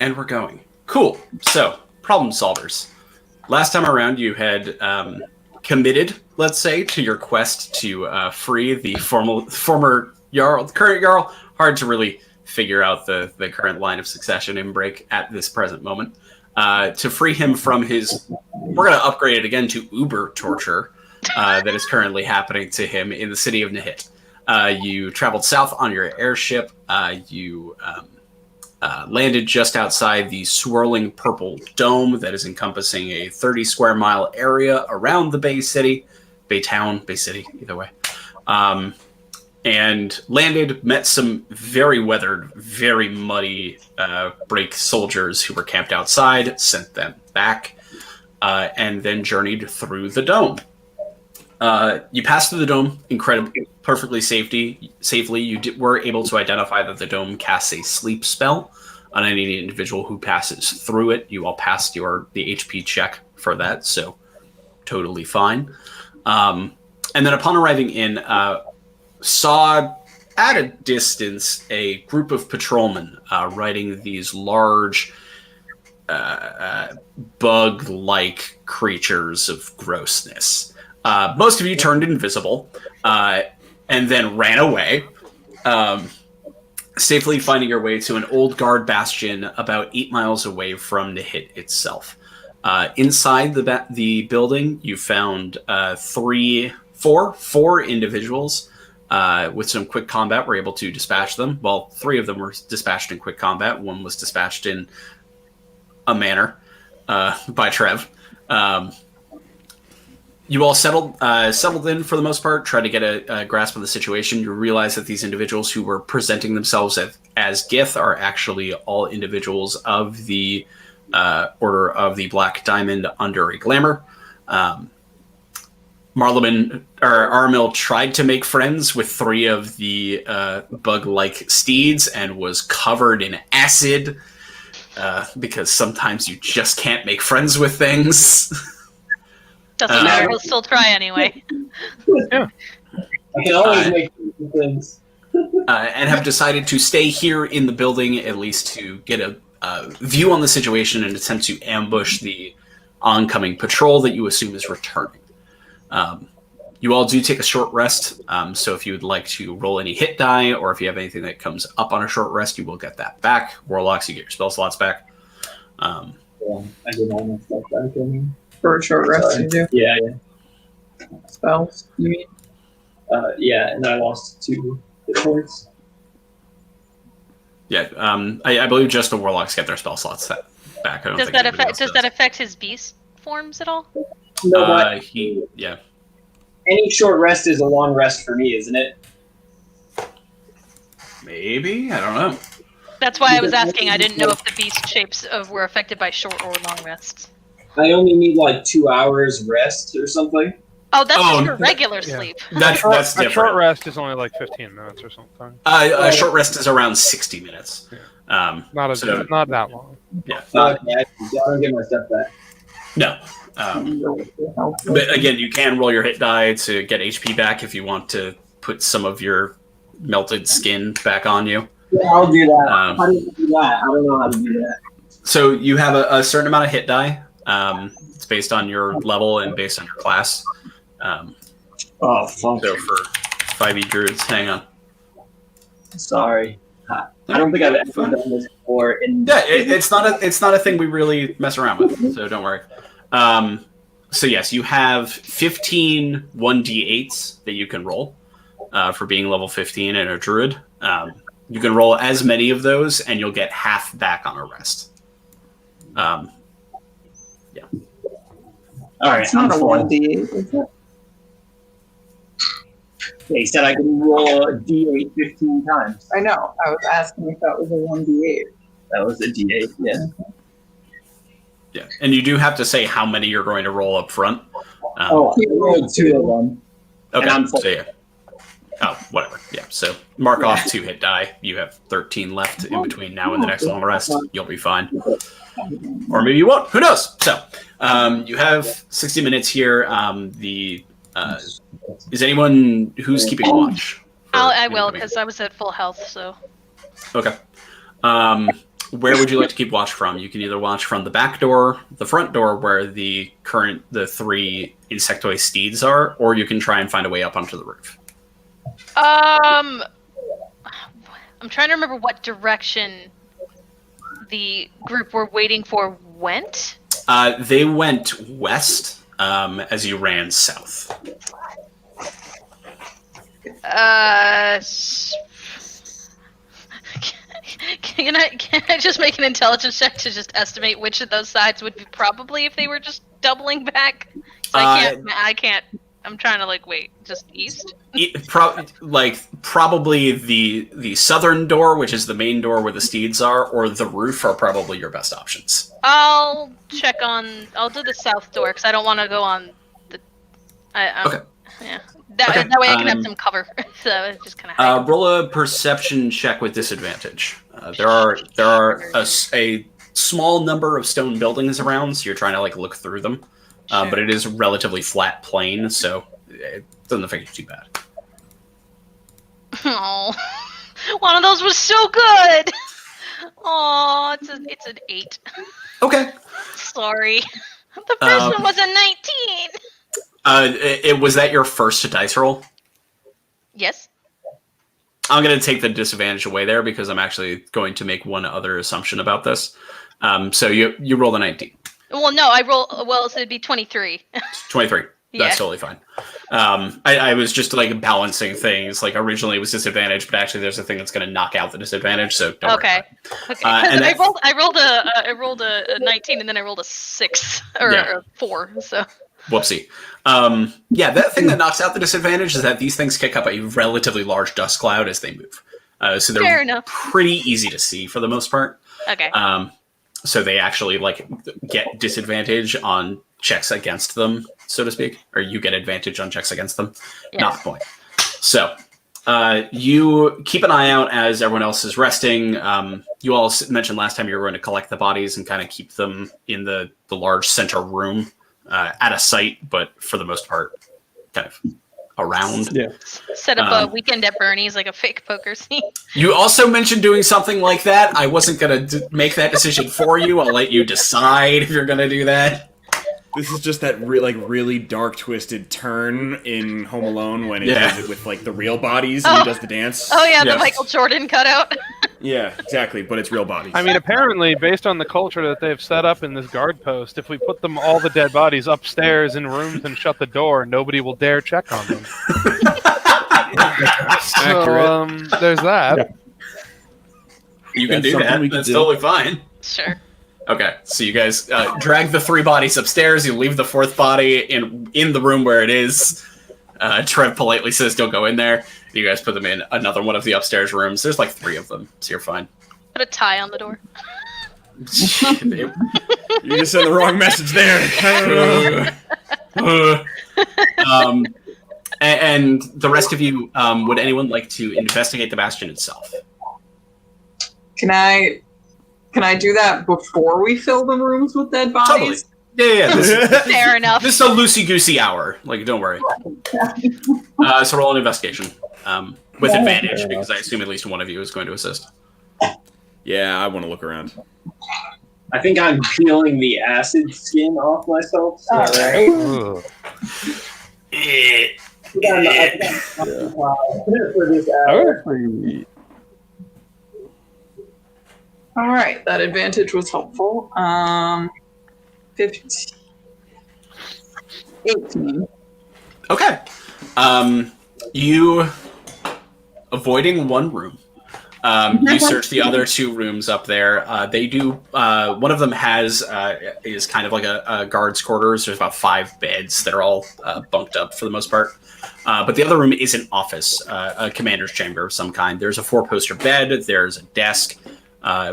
And we're going. Cool. So, problem solvers. Last time around, you had committed, let's say, to your quest to free the former Jarl, the current Jarl. Hard to really figure out the current line of succession in Break at this present moment. To free him from his... We're going to upgrade it again to Uber torture that is currently happening to him in the city of Nahit. You traveled south on your airship. You landed just outside the swirling purple dome that is encompassing a 30 square mile area around the Bay City. Bay Town, Bay City, either way. And landed, met some very weathered, very muddy Break soldiers who were camped outside, sent them back, and then journeyed through the dome. You passed through the dome incredibly, perfectly safely. You were able to identify that the dome casts a sleep spell on any individual who passes through it. You all passed the HP check for that, so totally fine. And then upon arriving in, saw at a distance a group of patrolmen riding these large bug-like creatures of grossness. Most of you turned invisible and then ran away, safely finding your way to an old guard bastion about 8 miles away from Nahit itself. Inside the building, you found four individuals with some quick combat. Were able to dispatch them. Well, 3 of them were dispatched in quick combat. 1 was dispatched in a manner by Trev. You all settled in for the most part, tried to get a grasp of the situation. You realize that these individuals who were presenting themselves as Gith are actually all individuals of the Order of the Black Diamond under a glamour. Aramil tried to make friends with 3 of the bug-like steeds and was covered in acid because sometimes you just can't make friends with things. Doesn't matter, we'll still try anyway. Yeah. I can always make things. And have decided to stay here in the building, at least to get a view on the situation and attempt to ambush the oncoming patrol that you assume is returning. You all do take a short rest, so if you would like to roll any hit die, or if you have anything that comes up on a short rest, you will get that back. Warlocks, you get your spell slots back. Yeah, I did all my stuff back in. For a short rest, you do? Yeah. Spells, you mean? Yeah, and I lost 2 hit points. Yeah, I believe just the warlocks get their spell slots back. Does that affect his beast forms at all? You know what? Yeah. Any short rest is a long rest for me, isn't it? Maybe? I don't know. That's why I was asking. I didn't know if the beast shapes were affected by short or long rests. I only need like 2 hours rest or something. Oh, that's just your regular sleep. That's different. A short rest is only like 15 minutes or something. A short rest is around 60 minutes. Yeah. Not that long. Yeah. I don't get my stuff back. No. But again, you can roll your hit die to get HP back if you want to put some of your melted skin back on you. Yeah, I'll do that. How do you do that? I don't know how to do that. So you have a certain amount of hit die. It's based on your level and based on your class. Oh, fuck. So for 5e druids, hang on. Sorry. I don't think I've ever done this before. It's not a thing we really mess around with, so don't worry. So yes, you have 15 1d8s that you can roll for being level 15 and a druid. You can roll as many of those, and you'll get half back on a rest. Yeah. All right, It's not a 1d8, is it? They said I can roll a d8 15 times. I know. I was asking if that was a 1d8. That was a d8, yeah. Yeah, and you do have to say how many you're going to roll up front. I rolled 2 of them. Okay, so yeah. Oh, whatever. Yeah, so mark off 2 hit die. You have 13 left in between now and the next long rest. You'll be fine. Or maybe you won't. Who knows? So, you have 60 minutes here. Is anyone who's keeping watch? I will, because I was at full health, so... Okay. where would you like to keep watch from? You can either watch from the back door, the front door, where the 3 insectoid steeds are, or you can try and find a way up onto the roof. I'm trying to remember what direction the group we're waiting for went. They went west as you ran south. Can I just make an intelligence check to just estimate which of those sides would be probably if they were just doubling back? So I can't. I'm trying to wait. Just east. Probably the southern door, which is the main door where the steeds are, or the roof are probably your best options. I'll do the south door because I don't want to go on the. Okay. Yeah. That way I can have some cover. So just kind of. Roll a perception check with disadvantage. There are a small number of stone buildings around, so you're trying to look through them. Sure. But it is relatively flat plain, so it doesn't affect you too bad. Oh, one of those was so good. Oh, it's an 8. Okay. Sorry, the first one was a 19. Was that your first dice roll? Yes. I'm going to take the disadvantage away there because I'm actually going to make one other assumption about this. So you roll a 19. Well, no, I roll. Well, so it'd be 23. 23. Yeah. That's totally fine. I was just balancing things. Originally it was disadvantage, but actually there's a thing that's going to knock out the disadvantage. So don't worry about it. Okay. I rolled a 19 and then I rolled a 6 or a 4. So. Whoopsie. That thing that knocks out the disadvantage is that these things kick up a relatively large dust cloud as they move. So they're Fair enough. pretty easy to see for the most part. Okay. So they actually get disadvantage on checks against them, so to speak, or you get advantage on checks against them. Yes. Not the point. So you keep an eye out as everyone else is resting. You all mentioned last time you were going to collect the bodies and kind of keep them in the large center room at a site, but for the most part, kind of around. Yeah. Set up a weekend at Bernie's, like a fake poker scene. You also mentioned doing something like that. I wasn't going to make that decision for you. I'll let you decide if you're going to do that. This is just that really dark, twisted turn in Home Alone when it does it with the real bodies and he does the dance. Oh yeah, the Michael Jordan cutout. Yeah, exactly, but it's real bodies. I mean, apparently, based on the culture that they've set up in this guard post, if we put all the dead bodies upstairs in rooms and shut the door, nobody will dare check on them. So, there's that. Yeah. You can do that. That's totally fine. Sure. Okay, so you guys drag the 3 bodies upstairs. You leave the 4th body in the room where it is. Trev politely says, "Don't go in there." You guys put them in another one of the upstairs rooms. There's 3 of them, so you're fine. Put a tie on the door. You just sent the wrong message there. And the rest of you, would anyone like to investigate the bastion itself? Can I do that before we fill the rooms with dead bodies? Totally. Yeah. Fair enough. This is a loosey-goosey hour. Don't worry. So roll an investigation. With advantage, because I assume at least one of you is going to assist. Yeah, I want to look around. I think I'm peeling the acid skin off myself. So Alright. for this hour. Alright, that advantage was helpful. 15. 18. Okay. You avoiding one room. You search the other 2 rooms up there. They do. One of them is kind of like a guard's quarters. There's about 5 beds that are all bunked up for the most part. But the other room is an office, a commander's chamber of some kind. There's a 4-poster bed. There's a desk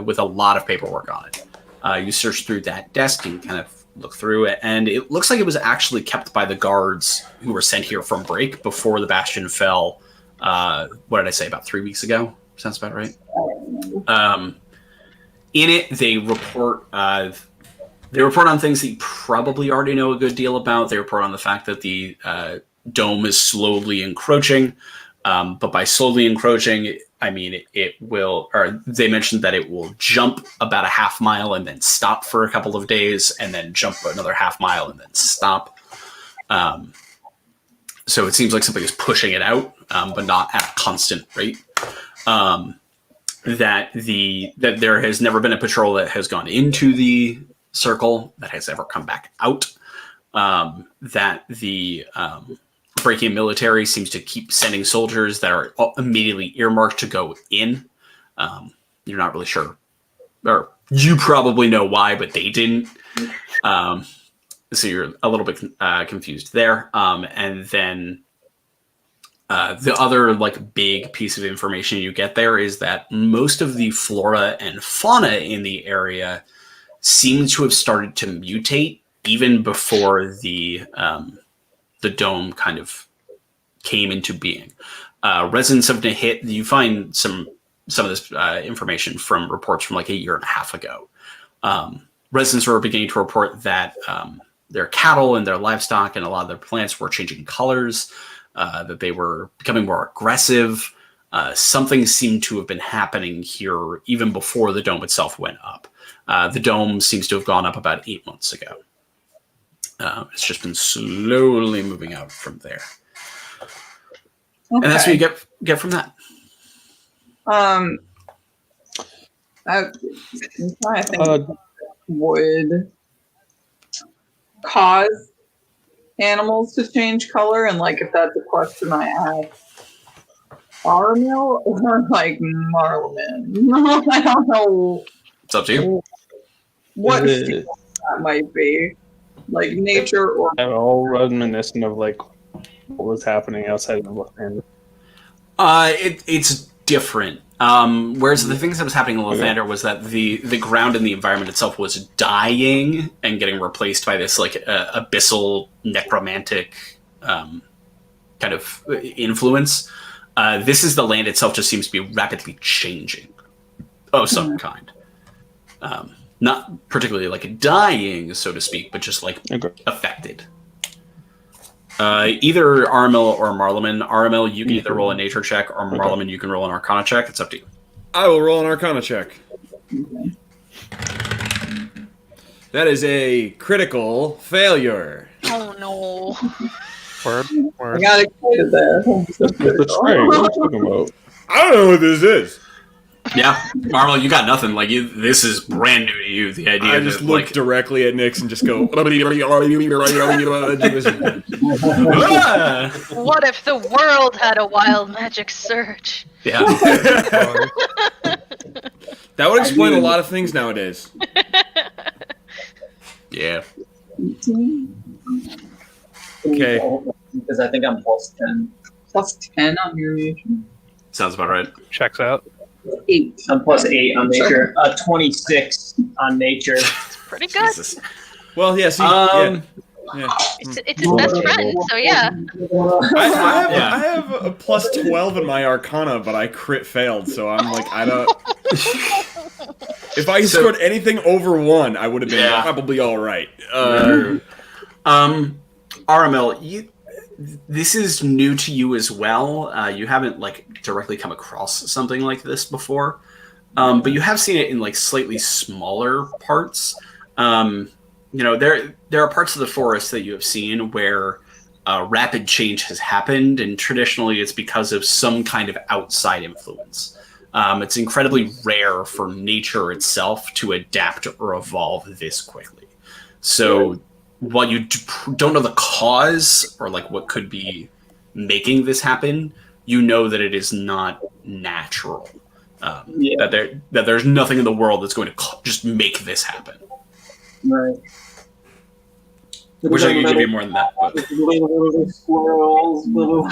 with a lot of paperwork on it. You search through that desk and kind of look through it, and it looks like it was actually kept by the guards who were sent here from break before the bastion fell. What did I say? About 3 weeks ago? Sounds about right. In it, they report on things that you probably already know a good deal about. They report on the fact that the dome is slowly encroaching, but by slowly encroaching, I mean, it will, or they mentioned that it will jump about a half mile and then stop for a couple of days and then jump another half mile and then stop. So it seems like something is pushing it out, but not at a constant rate. That there has never been a patrol that has gone into the circle that has ever come back out. That the Brachian military seems to keep sending soldiers that are immediately earmarked to go in. You're not really sure, or you probably know why, but they didn't. So you're a little bit confused there. And then the other like big piece of information you get there is that most of the flora and fauna in the area seem to have started to mutate even before the dome kind of came into being. Residents of Nahit, you find some of this information from reports from like a year and a half ago. Residents were beginning to report that their cattle and their livestock and a lot of their plants were changing colors, that they were becoming more aggressive. Something seemed to have been happening here even before the dome itself went up. The dome seems to have gone up about 8 months ago. It's just been slowly moving out from there. Okay. And that's what you get from that. I'm trying to think would cause animals to change color, and like if that's a question I ask Armil or like Marlman. I don't know. It's up to you. What that might be. Like nature or all reminiscent of like what was happening outside of the land. It's different. Whereas the things that was happening in Lathander was that the ground and the environment itself was dying and getting replaced by this like abyssal necromantic kind of influence. This is the land itself just seems to be rapidly changing of some kind. Not particularly like dying, so to speak, but just like affected. Either Armil or Marleman. Armil, you can either roll a nature check, or Marleman, you can roll an arcana check. It's up to you. I will roll an arcana check. That is a critical failure. Oh no. Word. I got excited there. That's right. What are you talking about? I don't know what this is. Yeah, Armil, you got nothing. Like this is brand new to you. The idea. I just look directly at Nyx and just go. What if the world had a wild magic surge? Yeah. That would explain a lot of things nowadays. Yeah. Okay. Because I think I'm +10. +10 on your nature. Sounds about right. Checks out. 8. I'm +8 on nature. 26 on nature. It's pretty good. Jesus. Well, yeah. See, yeah. It's his best friend, so yeah. I have a +12 in my Arcana, but I crit failed, so I'm like, I don't. If I scored anything over 1, I would have been probably all right. Aramel, this is new to you as well. You haven't like directly come across something like this before, but you have seen it in like slightly smaller parts. There are parts of the forest that you have seen where rapid change has happened, and traditionally it's because of some kind of outside influence. It's incredibly rare for nature itself to adapt or evolve this quickly. So while you don't know the cause or like what could be making this happen, you know that it is not natural. That there's nothing in the world that's going to just make this happen. Right. Wish I could give you more than that. But... little squirrels, little.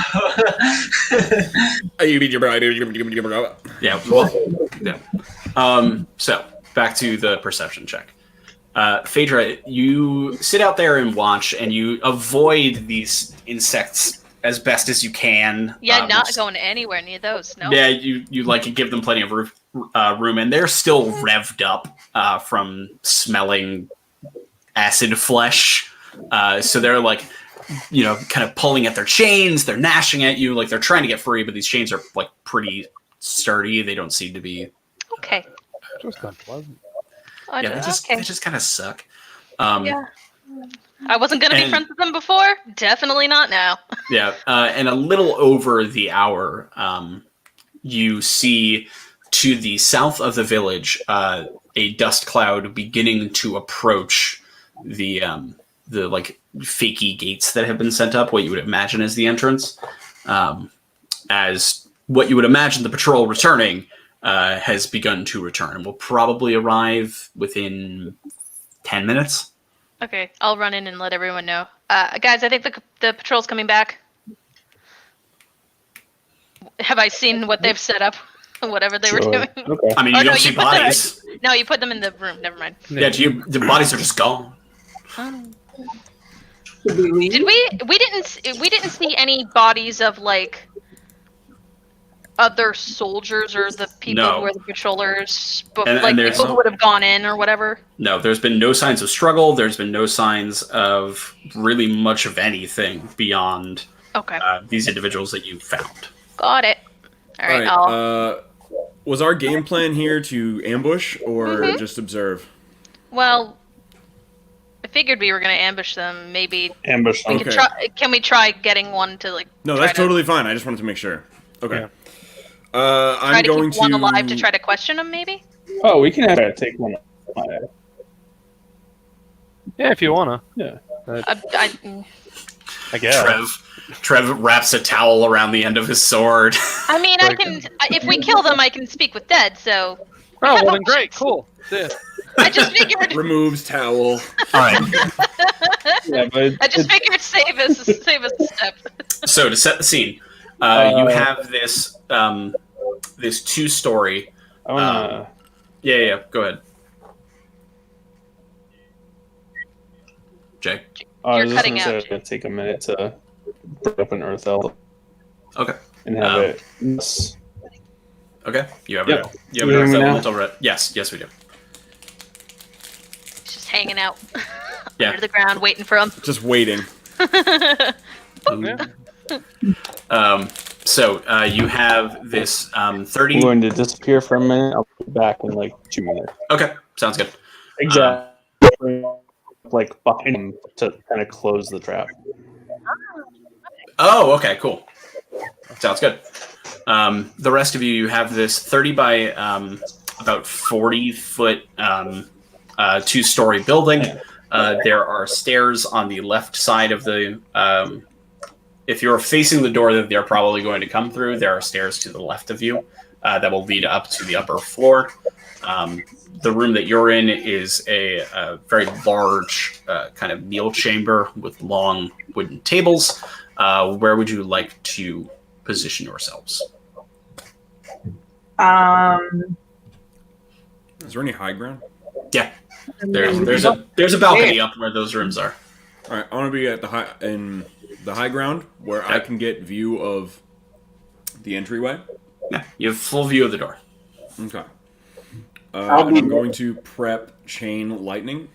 Yeah. Well, yeah. So back to the perception check. Phaedra, you sit out there and watch, and you avoid these insects as best as you can. Yeah, not going anywhere near those. No. Yeah, you like give them plenty of room, and they're still revved up from smelling acid flesh. So they're like, kind of pulling at their chains. They're gnashing at you, like they're trying to get free, but these chains are like pretty sturdy. They don't seem to be. Okay. Just unpleasant. Yeah, they just kind of suck. Yeah. I wasn't gonna be friends with them before. Definitely not now. Yeah, and a little over the hour, you see to the south of the village a dust cloud beginning to approach the like fakey gates that have been sent up. What you would imagine as the entrance, as what you would imagine the patrol returning has begun to return and will probably arrive within 10 minutes. Okay, I'll run in and let everyone know. Guys, I think the patrol's coming back. Have I seen what they've set up? Whatever they were doing. Okay. I mean, you don't see bodies. No, you put them in the room. Never mind. Yeah, the bodies are just gone. Did we leave? Did we didn't see any bodies of like other soldiers or the people No. who were the patrollers, but And like there's- people who would have gone in or whatever. No, there's been no signs of struggle. There's been no signs of really much of anything beyond Okay, these individuals that you found. got it. All right, I'll. Was our game plan here to ambush or Mhm. just observe? Well, I figured we were gonna ambush them. Maybe Ambush. we Okay. could try. Can we try getting one to like? No, try that's to- totally fine. I just wanted to make sure. Okay. Yeah. Try I'm to going keep one alive to try to question them, maybe. Oh, we can have to take one. Yeah, if you wanna. Yeah. I guess. Trev wraps a towel around the end of his sword. I mean, I can. If we kill them, I can speak with dead. So Oh, well then great, cool. Yeah. I just figured. removes towel. All right. Yeah, but I just figured save us a step. So to set the scene, you have this this 2-story. I wanna. Yeah. Go ahead, Jay. I You're was just cutting gonna say out. it's gonna take a minute to bring up an earth elf Okay. and have it. Yes. Okay. You have Yeah. You have You an hear earth me now? element over it. Yes, we do. It's just hanging out Yeah. under the ground, waiting for them. Just waiting. Yeah. So you have this 30. I'm going to disappear for a minute. I'll be back in like 2 minutes. Okay, sounds good. Exactly. Like behind him to kind of close the trap. Oh, okay, cool. Sounds good. The rest of you have this 30 by about 40-foot 2-story building. There are stairs on the left side of the. If you're facing the door that they're probably going to come through, there are stairs to the left of you that will lead up to the upper floor. The room that you're in is a very large kind of meal chamber with long wooden tables. Where would you like to position yourselves? Is there any high ground? Yeah, there's a balcony up where those rooms are. All right, I want to be at the high ground where I can get view of the entryway. Yeah, you have full view of the door. Okay. And I'm going to prep chain lightning.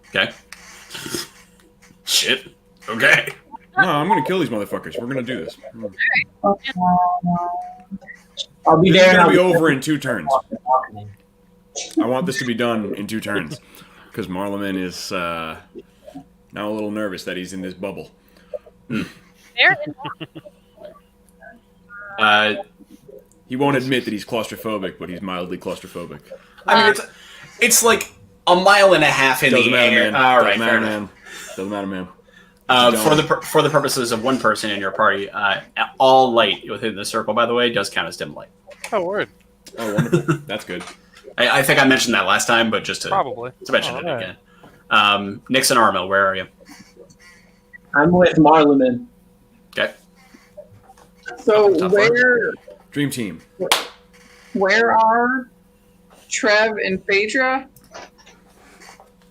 Okay. Shit. Okay. No, I'm going to kill these motherfuckers. We're going to do this. I'll be This is there. going to and be I'll over in 2 turns. I want this to be done in 2 turns. Because Marleman is now a little nervous that he's in this bubble. There. He won't admit that he's claustrophobic, but he's mildly claustrophobic. I mean, it's like a mile and a half in Doesn't the matter, air. man. All right, Doesn't fair matter, enough. man. Doesn't matter, man. For the purposes of one person in your party, all light within the circle, by the way, does count as dim light. Oh, word. Oh, wonderful. That's good. I think I mentioned that last time, but just to Probably. mention it Alright. again. Nixon Armel, where are you? I'm with Marleman. Okay. So Tough one. Dream team. where are Trev and Phaedra?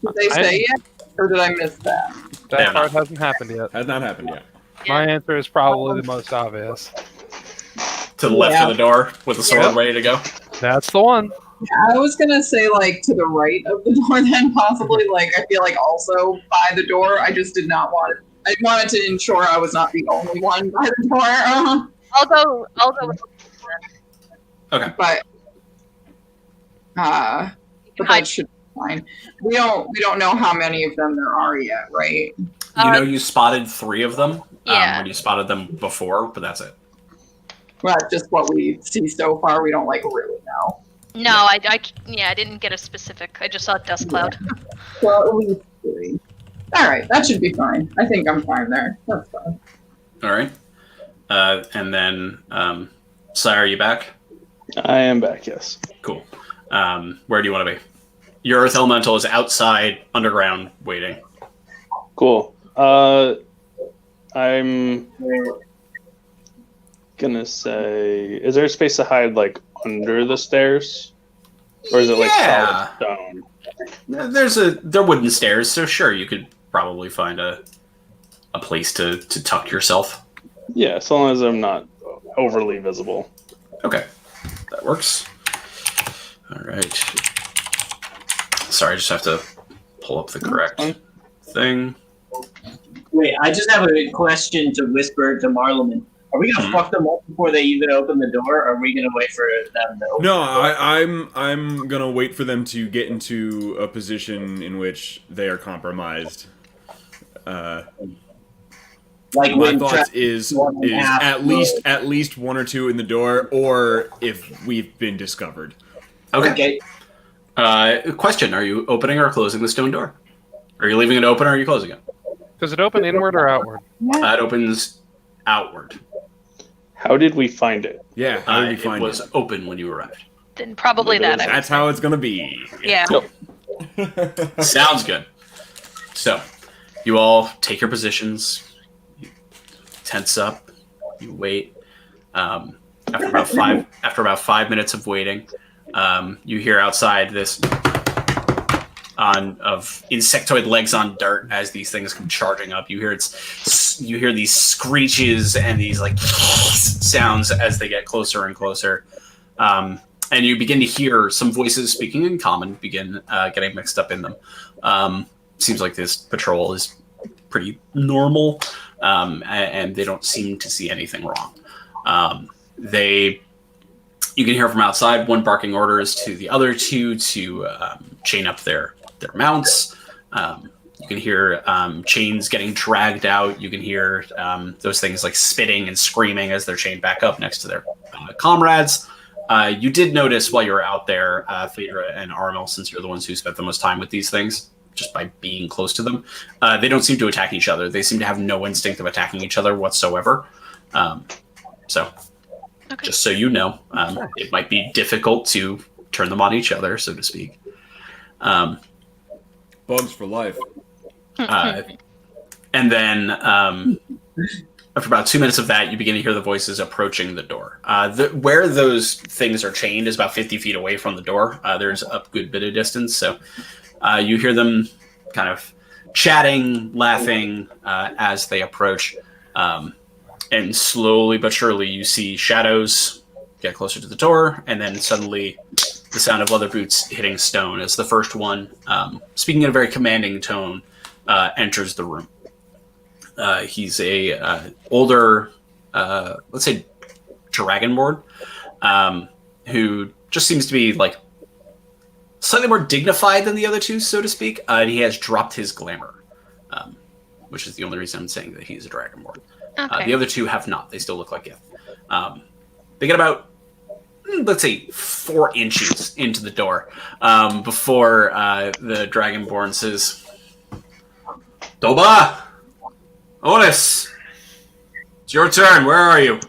Did they say yet? Or did I miss that? That Yeah. part hasn't happened yet. Has not happened yet. My answer is probably the most obvious. To the left Yeah. of the door with the sword Yep. ready to go. That's the one. I was gonna say like to the right of the door then possibly. Like I feel like also by the door. I just did not want it. I wanted to ensure I was not the only one by the door. I'll go with Okay. But that should be fine. We don't know how many of them there are yet, right? You know, you spotted 3 of them. Yeah. When you spotted them before, but that's it. Well, just what we see so far. We don't really know. No, I didn't get a specific. I just saw a dust cloud. Well, at least 3. All right, that should be fine. I think I'm fine there. That's fine. All right. And then, Sire, are you back? I am back, yes. Cool. Where do you want to be? Your Earth Elemental is outside, underground, waiting. Cool. I'm gonna say, is there a space to hide, like, under the stairs? Or is it, like, solid stone? They're wooden stairs, so sure, you could probably find a place to tuck yourself. Yeah, as long as I'm not overly visible. Okay. That works. All right. Sorry, I just have to pull up the correct thing. Wait, I just have a question to whisper to Marleman. Are we gonna fuck them up before they even open the door, or are we gonna wait for them to open? No, I'm gonna wait for them to get into a position in which they are compromised. Like my thoughts is at least 1 or 2 in the door, or if we've been discovered. Okay. Question: are you opening or closing the stone door? Are you leaving it open, or are you closing it? Does it open inward or outward? It opens outward. How did we find it? Yeah, how did we find it? It was open when you arrived. Then probably That's how it's gonna be. Yeah. Sounds good. So, you all take your positions. You tense up. You wait. After about 5 minutes of waiting, you hear outside this of insectoid legs on dirt as these things come charging up. You hear these screeches and these like sounds as they get closer and closer. And you begin to hear some voices speaking in common begin getting mixed up in them. Seems like this patrol is pretty normal, and they don't seem to see anything wrong. You can hear from outside one barking orders to the other 2 to chain up their mounts. You can hear chains getting dragged out. You can hear those things like spitting and screaming as they're chained back up next to their comrades. You did notice while you were out there, Phaedra and Armel, since you're the ones who spent the most time with these things, just by being close to them, they don't seem to attack each other. They seem to have no instinct of attacking each other whatsoever. Just so you know, it might be difficult to turn them on each other, so to speak. Bugs for life. And then after about 2 minutes of that, you begin to hear the voices approaching the door. Where those things are chained is about 50 feet away from the door. There's a good bit of distance, so you hear them kind of chatting, laughing as they approach. And slowly but surely, you see shadows get closer to the door, and then suddenly the sound of leather boots hitting stone as the first one, speaking in a very commanding tone, enters the room. He's a older, let's say, dragonborn, who just seems to be like slightly more dignified than the other 2, so to speak. And he has dropped his glamour, which is the only reason I'm saying that he's a dragonborn. Okay. The other 2 have not. They still look like it. They get about, let's say, 4 inches into the door before the Dragonborn says, "Doba! Otis! It's your turn. Where are you?"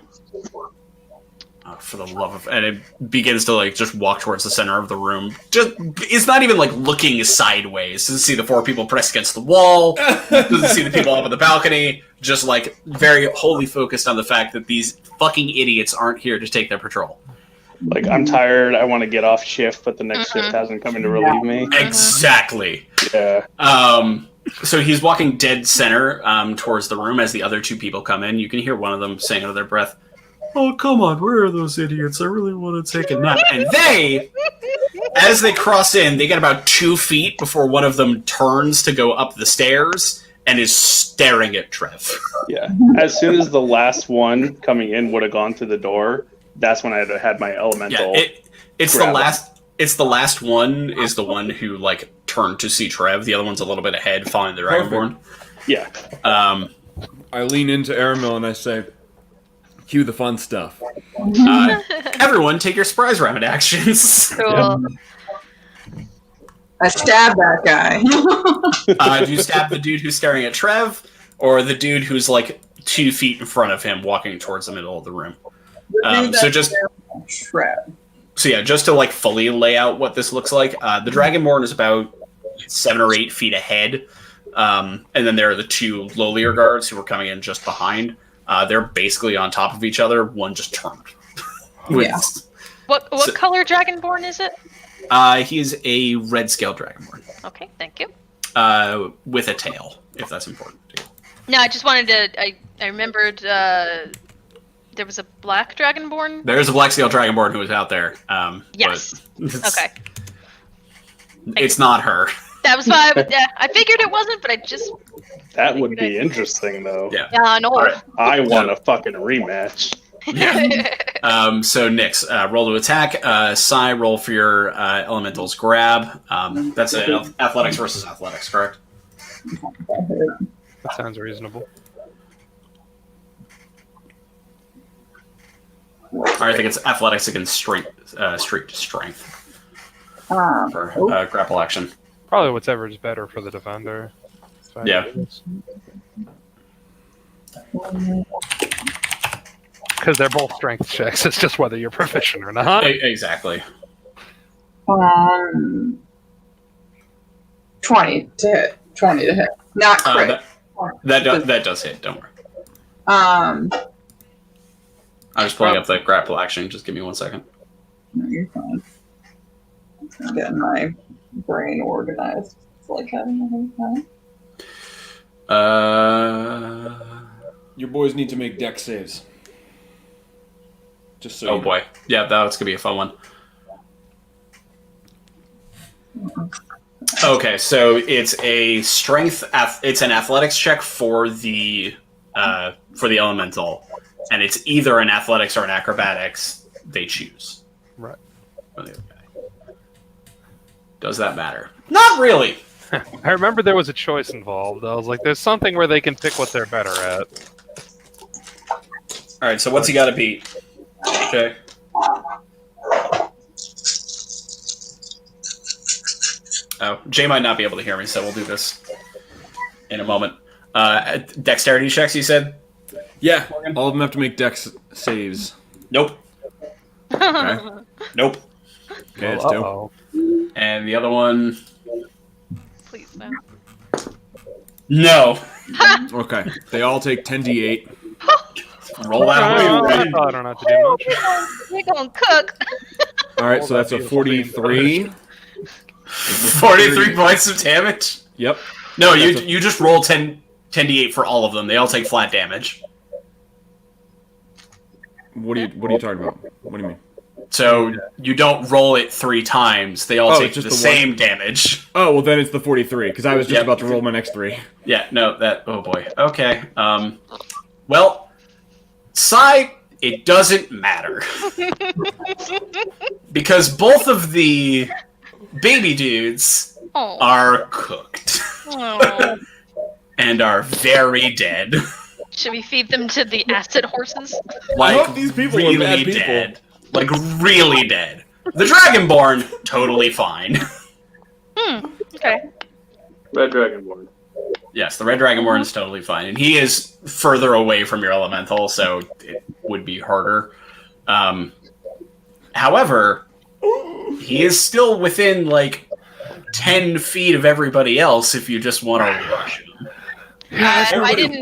For the love of... And it begins to, like, just walk towards the center of the room. It's not even, like, looking sideways. Doesn't see the 4 people pressed against the wall. Doesn't see the people up on the balcony. Just, like, very wholly focused on the fact that these fucking idiots aren't here to take their patrol. Like, I'm tired, I want to get off shift, but the next shift hasn't come in to relieve me. Exactly. Yeah. So he's walking dead center towards the room as the other 2 people come in. You can hear one of them saying under their breath, "Oh, come on, where are those idiots? I really want to take a nap." And as they cross in, they get about 2 feet before one of them turns to go up the stairs and is staring at Trev. Yeah. As soon as the last one coming in would have gone through the door, that's when I had my elemental. Yeah, it's the grab last. It's the last one. Is the one who like turned to see Trev. The other one's a little bit ahead, following the Dragonborn. Yeah. I lean into Aramil and I say, "Cue the fun stuff." Everyone, take your surprise round actions. Cool. I stabbed that guy. Do you stab the dude who's staring at Trev, or the dude who's like 2 feet in front of him, walking towards the middle of the room? So yeah, just to like fully lay out what this looks like, the Dragonborn is about 7 or 8 feet ahead, and then there are the 2 lowlier guards who were coming in just behind. They're basically on top of each other. One just turned. Yeah. What color Dragonborn is it? He's a red scale Dragonborn. Okay, thank you. With a tail, if that's important to you. No, I just wanted to. I remembered there was a black Dragonborn. There's a black scale Dragonborn who was out there. Yes. Okay. It's not her. That was fine. Yeah, I figured it wasn't, but I just. That would be interesting, though. Yeah. Yeah, I know. Right. I want a fucking rematch. Yeah. So Nyx, roll to attack. Sai, roll for your elemental's grab. That's athletics versus athletics, correct? That sounds reasonable. I think it's athletics against strength for grapple action. Probably whatever is better for the defender. Yeah. Because they're both strength checks. It's just whether you're proficient or not. Exactly. 20 to hit. 20 to hit. Not crit. That does hit. Don't worry. I'm just pulling up the grapple action. Just give me 1 second. No, you're fine. I'm getting my brain organized. It's like having a hard time. Your boys need to make dex saves. Just so. Oh boy, yeah, that's gonna be a fun one. Okay, so it's a strength. It's an athletics check for the elemental, and it's either an athletics or an acrobatics. They choose. Right. For the other guy. Does that matter? Not really. I remember there was a choice involved. I was like, there's something where they can pick what they're better at. All right, so what's he got to beat? Okay. Oh, Jay might not be able to hear me, so we'll do this in a moment. Dexterity checks, you said? Yeah, all of them have to make dex saves. Nope. Okay. Nope. Okay, that's 2. And the other one? Please no. No. Okay, they all take 10d8. Roll that way. I don't have to do much. We're gonna cook. All right, so that's a 43. 43 points of damage? Yep. No, you just roll 10d8 for all of them. They all take flat damage. What are you talking about? What do you mean? So you don't roll it 3 times. They all take just the the same damage. Oh, well then it's the 43, because I was just Yep. about to roll my next 3. Yeah, no, oh boy. Okay. Well, Sai, it doesn't matter. Because both of the baby dudes Oh. are cooked. Oh. And are very dead. Should we feed them to the acid horses? Like, I hope these people are really bad people. dead. Like, really dead. The Dragonborn, totally fine. Okay. Red Dragonborn. Yes, the Red Dragonborn is totally fine. And he is further away from your elemental, so it would be harder. However, he is still within, like, 10 feet of everybody else if you just want to rush him. I didn't.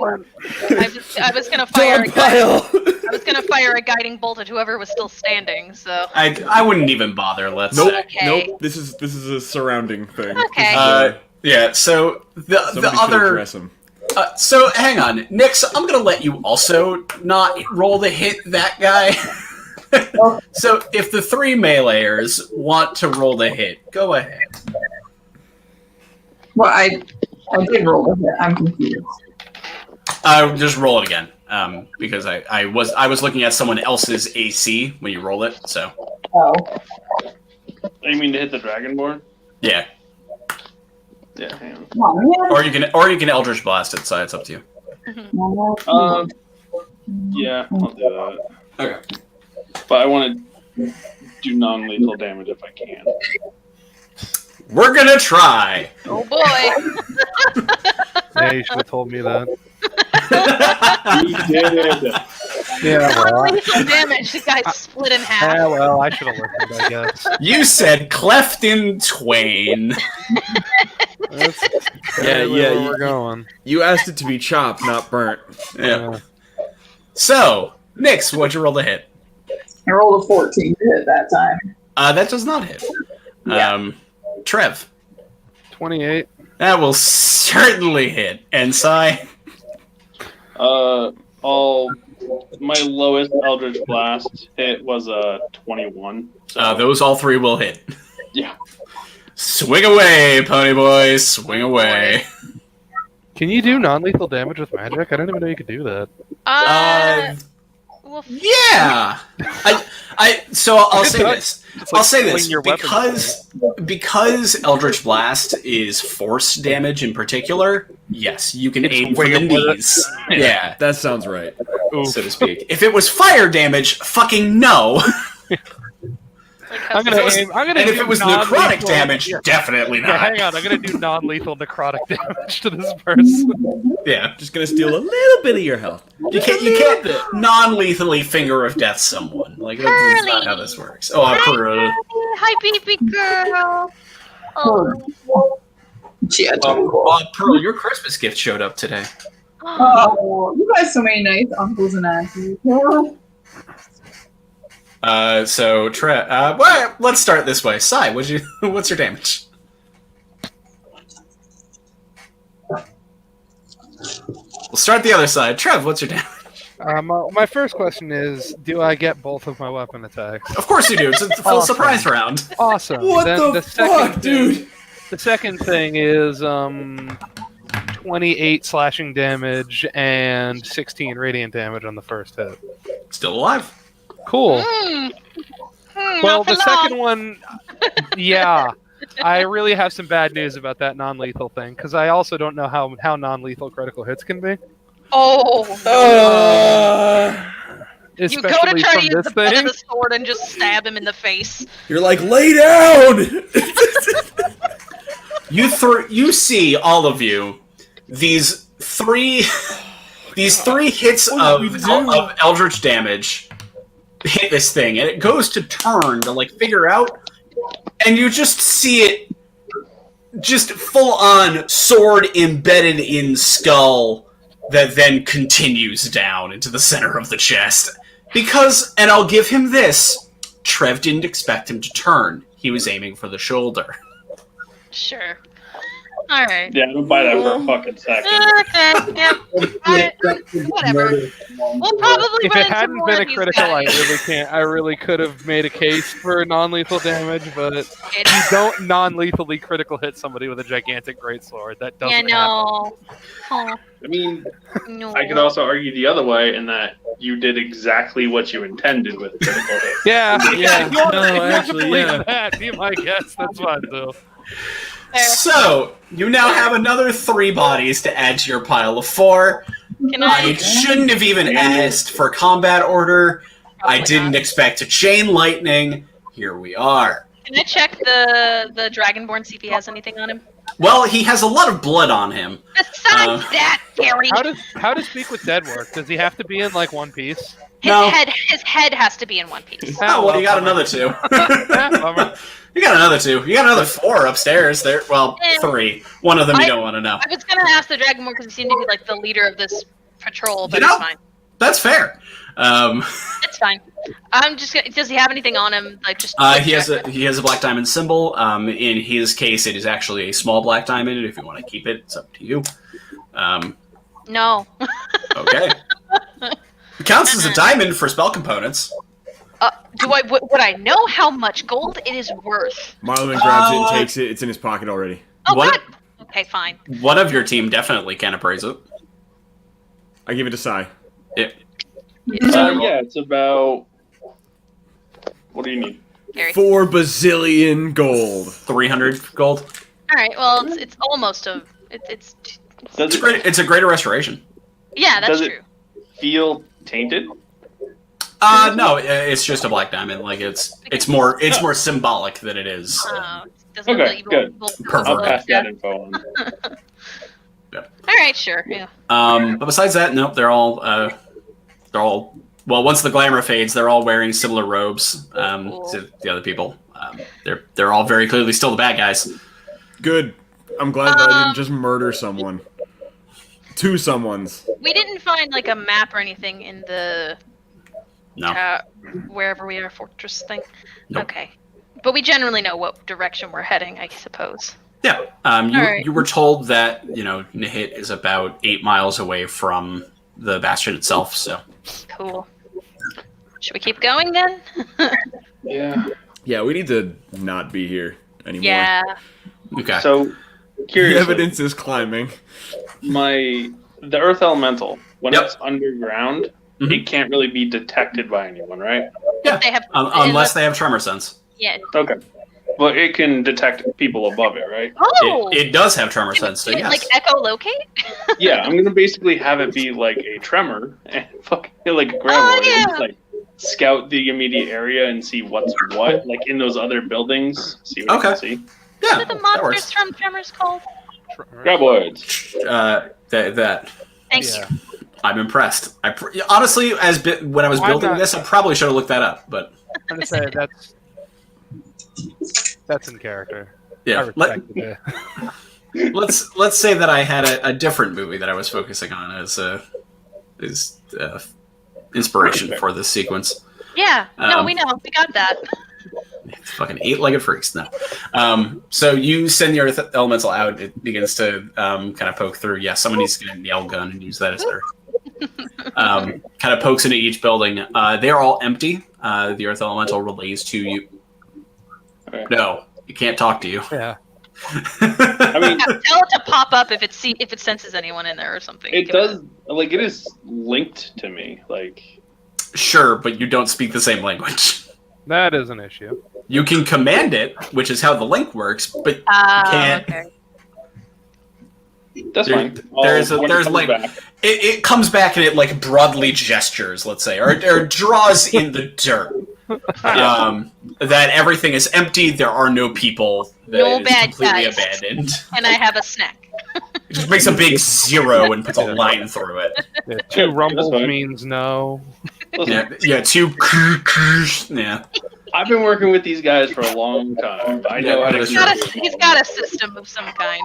I was gonna fire. I was gonna fire a guiding bolt at whoever was still standing. So I wouldn't even bother. Let's Nope, say. Okay. nope. This is a surrounding thing. Okay. Yeah. So the Somebody should other. address him. So hang on, Nyx. I'm gonna let you also not roll to hit that guy. So if the 3 meleeers want to roll the hit, go ahead. Well, I did roll with it. I'm confused. Just roll it again. because I was looking at someone else's AC when you roll it. So. Oh. You mean to hit the Dragonborn? Yeah. Yeah, hang on. Come on, Or you can Eldritch Blast it. So it's up to you. Yeah, I'll do that. Okay. But I want to do non-lethal damage if I can. We're gonna try. Oh boy. Yeah, you should have told me that. You did. Yeah, well, Non-lethal damage. The guy's split in half. yeah, well, I should have listened, I guess. You said cleft in twain. That's Yeah, where yeah, we're going. You asked it to be chopped, not burnt. Yeah. So, Nix, what'd you roll to hit? I rolled a 14 to hit that time. That does not hit. Yeah. Trev. 28. That will certainly hit. And Sai. My lowest Eldritch Blast hit was a 21. So Those all three will hit. yeah. Swing away, pony boys. Swing away. Can you do non-lethal damage with magic? I didn't even know you could do that. Well, Yeah. So I'll say this. It's like I'll say pulling this your weapon because Eldritch Blast is force damage in particular. Yes, you can aim for the swinging with it. knees. Yeah, That sounds right. Oof. so to speak. If it was fire damage, fucking no. I'm gonna aim. I'm gonna And do if it was non-lethal- necrotic damage, Yeah. definitely Yeah, not. hang on. I'm gonna do non-lethal necrotic damage to this person. Yeah, Just gonna steal a little bit of your health. you can't non-lethally finger of death someone. Like that's not how this works. Oh, Pearl. hi, baby girl. Oh. Yeah, totally cool. Pearl, your Christmas gift showed up today. Oh, you guys so many nice uncles and aunties. So well, let's start this way. Sai, what's your damage? We'll start the other side. Trev, what's your damage? My first question is, do I get both of my weapon attacks? Of course you do. It's a full Awesome. surprise round. Awesome. What Then the second fuck, thing- dude? The second thing is 28 slashing damage and 16 radiant damage on the first hit. Still alive. Cool. Well, Not for the long. second one, yeah. I really have some bad news about that non-lethal thing, because I also don't know how non-lethal critical hits can be. Oh. You go to Especially try to from use this the butt of thing. the sword and just stab him in the face. You're like, lay down! You see all of you these three hits of eldritch damage hit this thing, and it goes to turn to like figure out, and you just see it just full on sword embedded in skull that then continues down into the center of the chest. Because, and I'll give him this, Trev didn't expect him to turn. He was aiming for the shoulder. Sure. All right. Yeah, don't buy that for a fucking second. Okay. Yep. Whatever. We'll probably If run it into hadn't more been a of these critical, guys. I really could have made a case for non-lethal damage, but you don't non-lethally critical hit somebody with a gigantic greatsword. That doesn't Yeah, happen. no. Oh, I mean, no. I could also argue the other way in that you did exactly what you intended with a critical hit. Yeah, Yeah, if you want no, to actually, believe yeah. that, be my guess. That's fine, though. Fair. So, you now have another 3 bodies to add to your pile of 4. Can I I? shouldn't have even asked for combat order. I Probably didn't not. expect a chain lightning. Here we are. Can I check the Dragonborn, see if he has anything on him? Well, he has a lot of blood on him. Besides that, Gary, How does Speak with Dead work? Does he have to be in like one piece? No. his head has to be in one piece. Oh, well, you got another 2. Bummer. You got another 2. You got another 4 upstairs. There, well, 3. One of them you don't want to know. I was gonna ask the Dragonborn because he seemed to be like the leader of this patrol, but You know- it's fine. That's fair. It's fine. I'm just gonna. Does he have anything on him? Like just. He has a black diamond symbol. In his case, it is actually a small black diamond. If you want to keep it, it's up to you. No. Okay. It counts as a diamond for spell components. Would I know how much gold it is worth? Marlon grabs it and takes it. It's in his pocket already. Oh, What? God. Okay, fine. One of your team definitely can appraise it. I give it to Sai. Yeah. Yeah, it's about. What do you need? Gary. 4 bazillion gold. 300 gold. All right. Well, it's almost a. It's. Does It's a greater restoration. Yeah, that's Does it- true. feel tainted? No, it's just a black diamond. Like it's more symbolic than it is. Doesn't Okay, good. I'll pass that info on. All right, sure. Yeah. But besides that, nope. They're all well. Once the glamour fades, they're all wearing similar robes Cool. to the other people. They're all very clearly still the bad guys. Good. I'm glad that I didn't just murder someone. 2 someones. We didn't find like a map or anything in the No. wherever we are fortress thing. Nope. Okay, but we generally know what direction we're heading, I suppose. Yeah. Alright. You were told that Nihit is about 8 miles away from the bastion itself. So. Cool. Should we keep going then? Yeah. Yeah, we need to not be here anymore. Yeah. Okay. So, The curiously, evidence is climbing. the Earth Elemental, when Yep. it's underground, Mhm. it can't really be detected by anyone, right? Yeah. They have Unless they have tremor sense. Yeah. Okay. But it can detect people above it, right? Oh. It does have tremor sense. So Can it, yes. like echolocate? Yeah, I'm gonna basically have it be like a tremor and fucking like grab Oh, and yeah. just, like scout the immediate area and see what's what, like in those other buildings. See what I can see. Yeah. What are the That monsters works. from Tremors called? Graboids. That. Thank Yeah. you. I'm impressed. Honestly, when I was I'm building not- this, I probably should have looked that up. But I'm gonna say that's in character. I yeah, respected it. let's say that I had a different movie that I was focusing on as inspiration for this sequence. Yeah. No, Um, we know. We got that. Fucking 8-legged freaks. No. So you send the Earth Elemental out. It begins to kind of poke through. Yeah, someone needs to get a nail gun and use that as their. Kind of pokes into each building. They are all empty. The Earth Elemental relays to you. Okay. No, it can't talk to you. Yeah. I mean, Tell it to pop up if it senses anyone in there or something. it Give does like it is linked to me. Like Sure, but you don't speak the same language. That is an issue. You can command it, which is how the link works, but can't. Okay. that's There- fine. there's When it there's comes like back. it comes back and it like broadly gestures, let's say, or draws in the dirt. That everything is empty. There are no people. That No it is bad completely guys. abandoned. And I have a snack. It just makes a big 0 and puts a line through it. Yeah, 2 rumbles fine. means no. Listen, Yeah, 2. Yeah. I've been working with these guys for a long time. I know how to. That's He's got a system of some kind.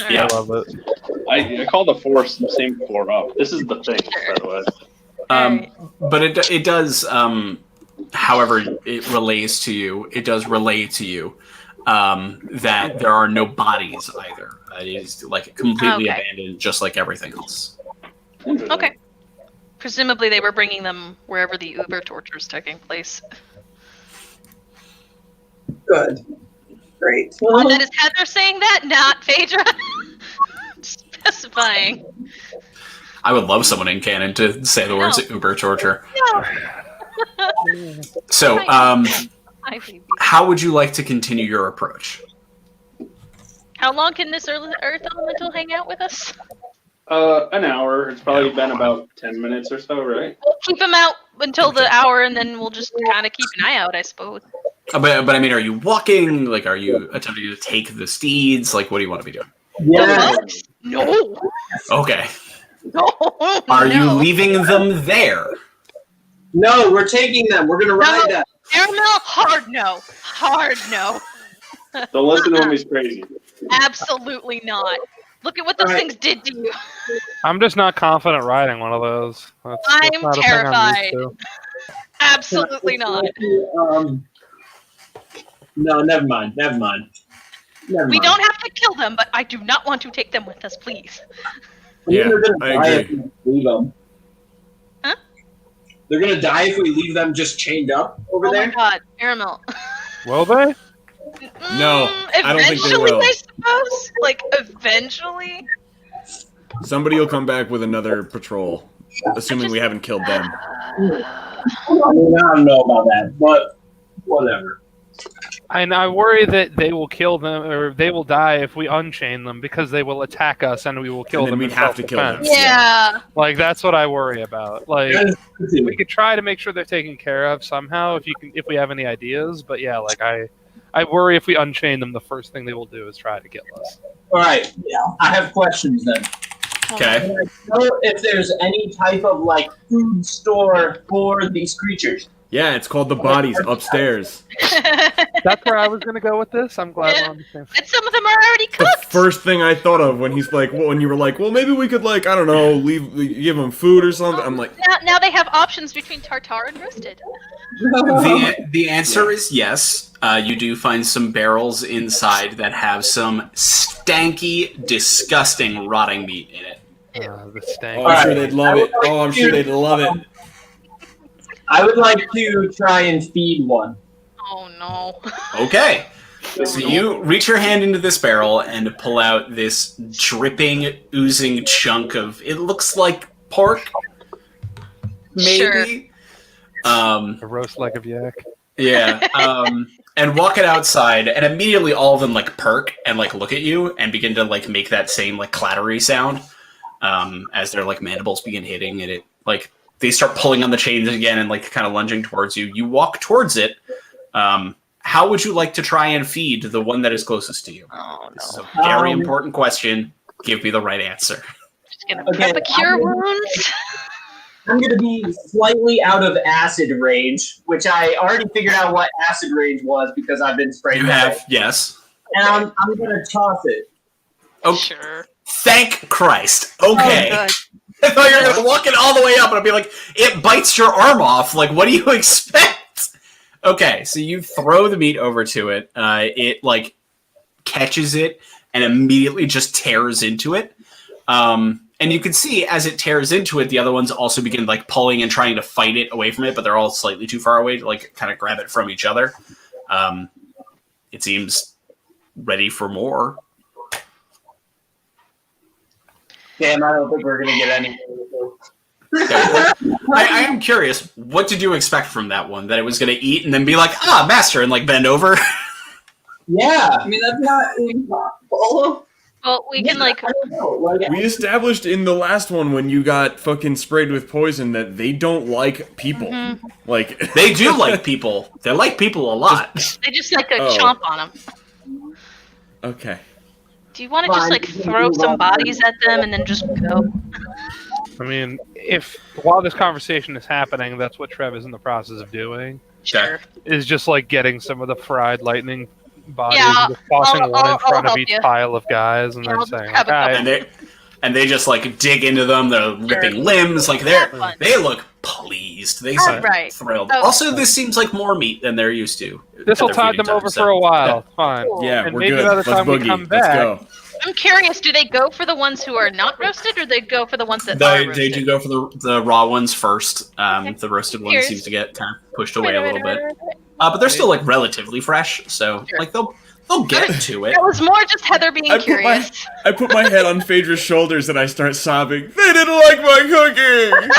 All Yeah. right. I love it. I call the force the same 4 up. This is the thing, by the way. Alright. But it does. However, it relays to you. It does relay to you that there are no bodies either. It is like completely Okay. abandoned, just like everything else. Okay. Presumably they were bringing them wherever the Uber torture is taking place. Good. Great. Oh, that is Heather saying that, not Phaedra. Specifying. I would love someone in canon to say the words No. Uber torture. No. So, Hi, baby. how would you like to continue your approach? How long can this Earth Elemental hang out with us? An hour. It's probably been about 10 minutes or so, right? We'll keep him out until the hour, and then we'll just kind of keep an eye out, I suppose. But I mean, are you walking? Like, are you attempting to take the steeds? Like, what do you want to be doing? Yeah. What? No. Okay. No. Are you no. leaving them there? No, we're taking them. We're gonna ride them. Caramel? Hard no. Hard no. Don't listen to him, he's crazy. Absolutely not. Look at what those Alright. things did to you. I'm just not confident riding one of those. That's I'm not a thing I'm terrified. used to. Absolutely not. No, never mind. Never mind. Never We mind. don't have to kill them, but I do not want to take them with us, please. Yeah, They're gonna I die agree. if we leave them. Huh? They're gonna die if we leave them just chained up over Oh there. my god, Caramel. Will they? No, I don't think they Eventually, will. I suppose. Like, eventually? Somebody will come back with another patrol. assuming we haven't killed them. I mean, I don't know about that, but whatever. And I worry that they will kill them, or they will die if we unchain them, because they will attack us and we will kill And then them. we'd in have to kill them. self-defense. Yeah. Like, that's what I worry about. Like, we could try to make sure they're taken care of somehow if we have any ideas. But yeah, like I worry if we unchain them, the first thing they will do is try to kill us. All right, I have questions then. Okay. Can I know if there's any type of like food store for these creatures? Yeah, it's called the bodies upstairs. That's where I was going to go with this. I'm glad we're on the same. And some of them are already The cooked. first thing I thought of when he's like, when you were like, well, maybe we could like, I don't know, give them food or something. I'm like, Now they have options between tartare and roasted. The answer is yes. You do find some barrels inside that have some stanky, disgusting, rotting meat in it. The stank. oh, I'm sure they'd love it. Oh, I'm sure they'd love it. I would like to try and feed one. Oh no. Okay. So you reach your hand into this barrel and pull out this dripping, oozing chunk of, it looks like pork, maybe? A roast leg of yak. Yeah. And walk it outside, and immediately all of them like perk and like look at you and begin to like make that same like clattery sound as their like mandibles begin hitting, and it like they start pulling on the chains again and like kind of lunging towards you. You walk towards it. How would you like to try and feed the one that is closest to you? Oh This is no. a very important question. Give me the right answer. Just gonna prep a cure wounds. I'm going to be slightly out of acid rage, which I already figured out what acid rage was because I've been sprayed. You with have, it. yes. And I'm going to toss it. Oh, Sure. thank Christ. Okay. Oh, good. I thought you were going to walk it all the way up and I'd be like, it bites your arm off. Like, what do you expect? Okay, so you throw the meat over to it. It, like, catches it and immediately just tears into it. And you can see as it tears into it, the other ones also begin, like, pulling and trying to fight it away from it, but they're all slightly too far away to, like, kind of grab it from each other. It seems ready for more. Damn, I don't think we're going to get any. I am curious, what did you expect from that one? That it was going to eat and then be like, master, and like bend over? Yeah. I mean, that's not impossible. Well, we can like. I don't know. Like, We established in the last one when you got fucking sprayed with poison that they don't like people. Like They do like people. They like people a lot. They just like to Oh. chomp on them. okay. Do you want to just like throw some bodies at them and then just go? I mean, while this conversation is happening, that's what Trev is in the process of doing. Sure. Is just like getting some of the fried lightning bodies Yeah, and just tossing I'll- one in I'll front of help each you. pile of guys and Yeah, then I'll saying, have a couple. "Alright." And they just like dig into them. They're ripping limbs. Like Fun. they look pleased. They Oh, seem right. thrilled. Oh. Also, this seems like more meat than they're used to. This will at their tide feeding them over time, so- for a while. Fine. Yeah, And we're maybe good. by the Let's time we boogie. come Let's back- go. I'm curious. Do they go for the ones who are not roasted, or they go for the ones that are They roasted? do go for the raw ones first. The roasted ones Cheers. seems to get kind of pushed away a little bit. Right. But they're still like relatively fresh, so Sure. like they'll get to it. That was more just Heather being curious. I put my head on Phaedra's shoulders and I start sobbing. They didn't like my cooking.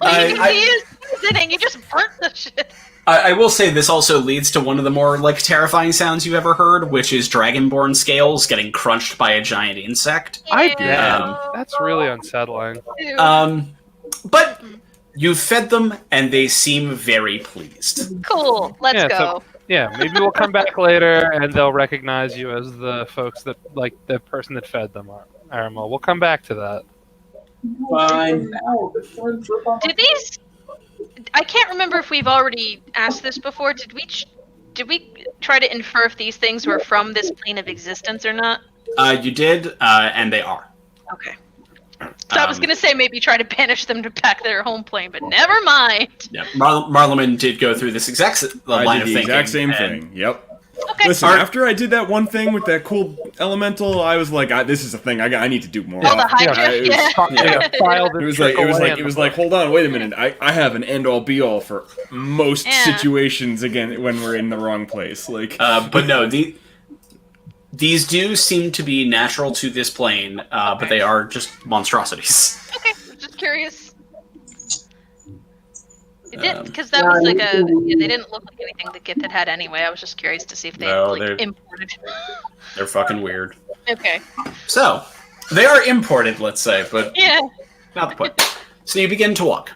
Well, you can I- see his sitting. You just burnt the shit. I will say this also leads to one of the more like terrifying sounds you've ever heard, which is dragonborn scales getting crunched by a giant insect. I did. Yeah. That's really unsettling. Ew. But you fed them, and they seem very pleased. Cool. Let's Yeah, go. so- Yeah, maybe we'll come back later and they'll recognize you as the folks that, like, the person that fed them, Aramo. We'll come back to that. Fine. Did these? I can't remember if we've already asked this before. Did we try to infer if these things were from this plane of existence or not? You did, and they are. Okay. So I was Um, gonna say maybe try to banish them to back their home plane, but never mind. Yeah, Marleman did go through this exact line I of did the thinking. exact same and- thing. Yep. Okay. Listen, Are- after I did that one thing with that cool elemental, I was like, this is a thing. I need to do more. Oh, the Hydra. it was- Yeah. File It was like, hold on, wait a minute. I have an end all be all for most Yeah. situations again when we're in the wrong place. Like, But no, these do seem to be natural to this plane, but they are just monstrosities. Okay. Just It did, because that was like a. Yeah, they didn't look like anything the Gith had anyway. I was just curious to see if they had like imported. They're fucking weird. Okay. So, they are imported, let's say, but yeah, not the point. So you begin to walk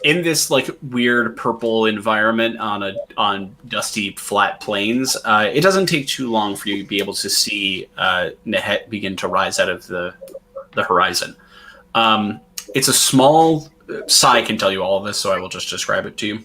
in this like weird purple environment on dusty flat plains. It doesn't take too long for you to be able to see Nehet begin to rise out of the horizon. It's a small. Sai can tell you all of this, so I will just describe it to you.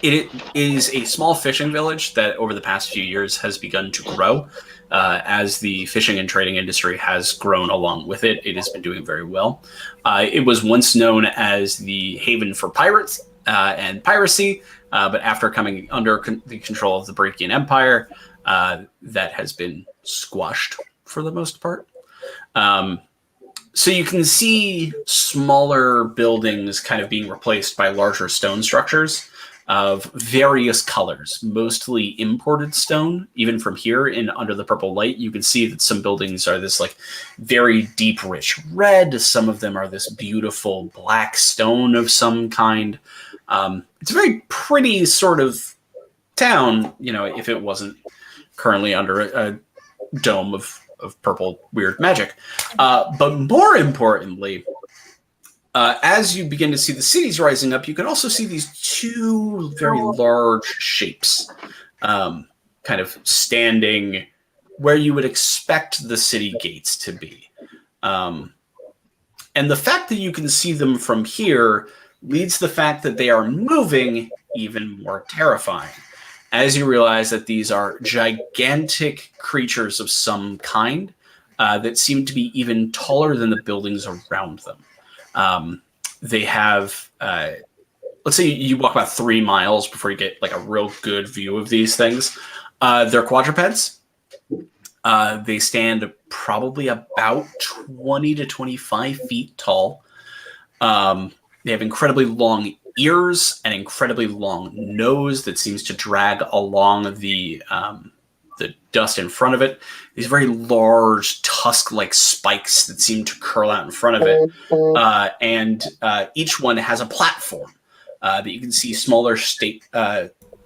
It is a small fishing village that over the past few years has begun to grow. As the fishing and trading industry has grown along with it, it has been doing very well. It was once known as the haven for pirates and piracy, but after coming under the control of the Brachian Empire, that has been squashed for the most part. So you can see smaller buildings kind of being replaced by larger stone structures of various colors, mostly imported stone. Even from here in under the purple light, you can see that some buildings are this like very deep, rich red. Some of them are this beautiful black stone of some kind. It's a very pretty sort of town, you know, if it wasn't currently under a dome of purple weird magic. But more importantly, as you begin to see the cities rising up, you can also see these two very large shapes kind of standing where you would expect the city gates to be. And the fact that you can see them from here leads to the fact that they are moving even more terrifying, as you realize that these are gigantic creatures of some kind that seem to be even taller than the buildings around them. They have, let's say you walk about 3 miles before you get like a real good view of these things. They're quadrupeds. They stand probably about 20 to 25 feet tall. They have incredibly long ears, an incredibly long nose that seems to drag along the dust in front of it. These very large tusk-like spikes that seem to curl out in front of it. And each one has a platform that you can see smaller shapes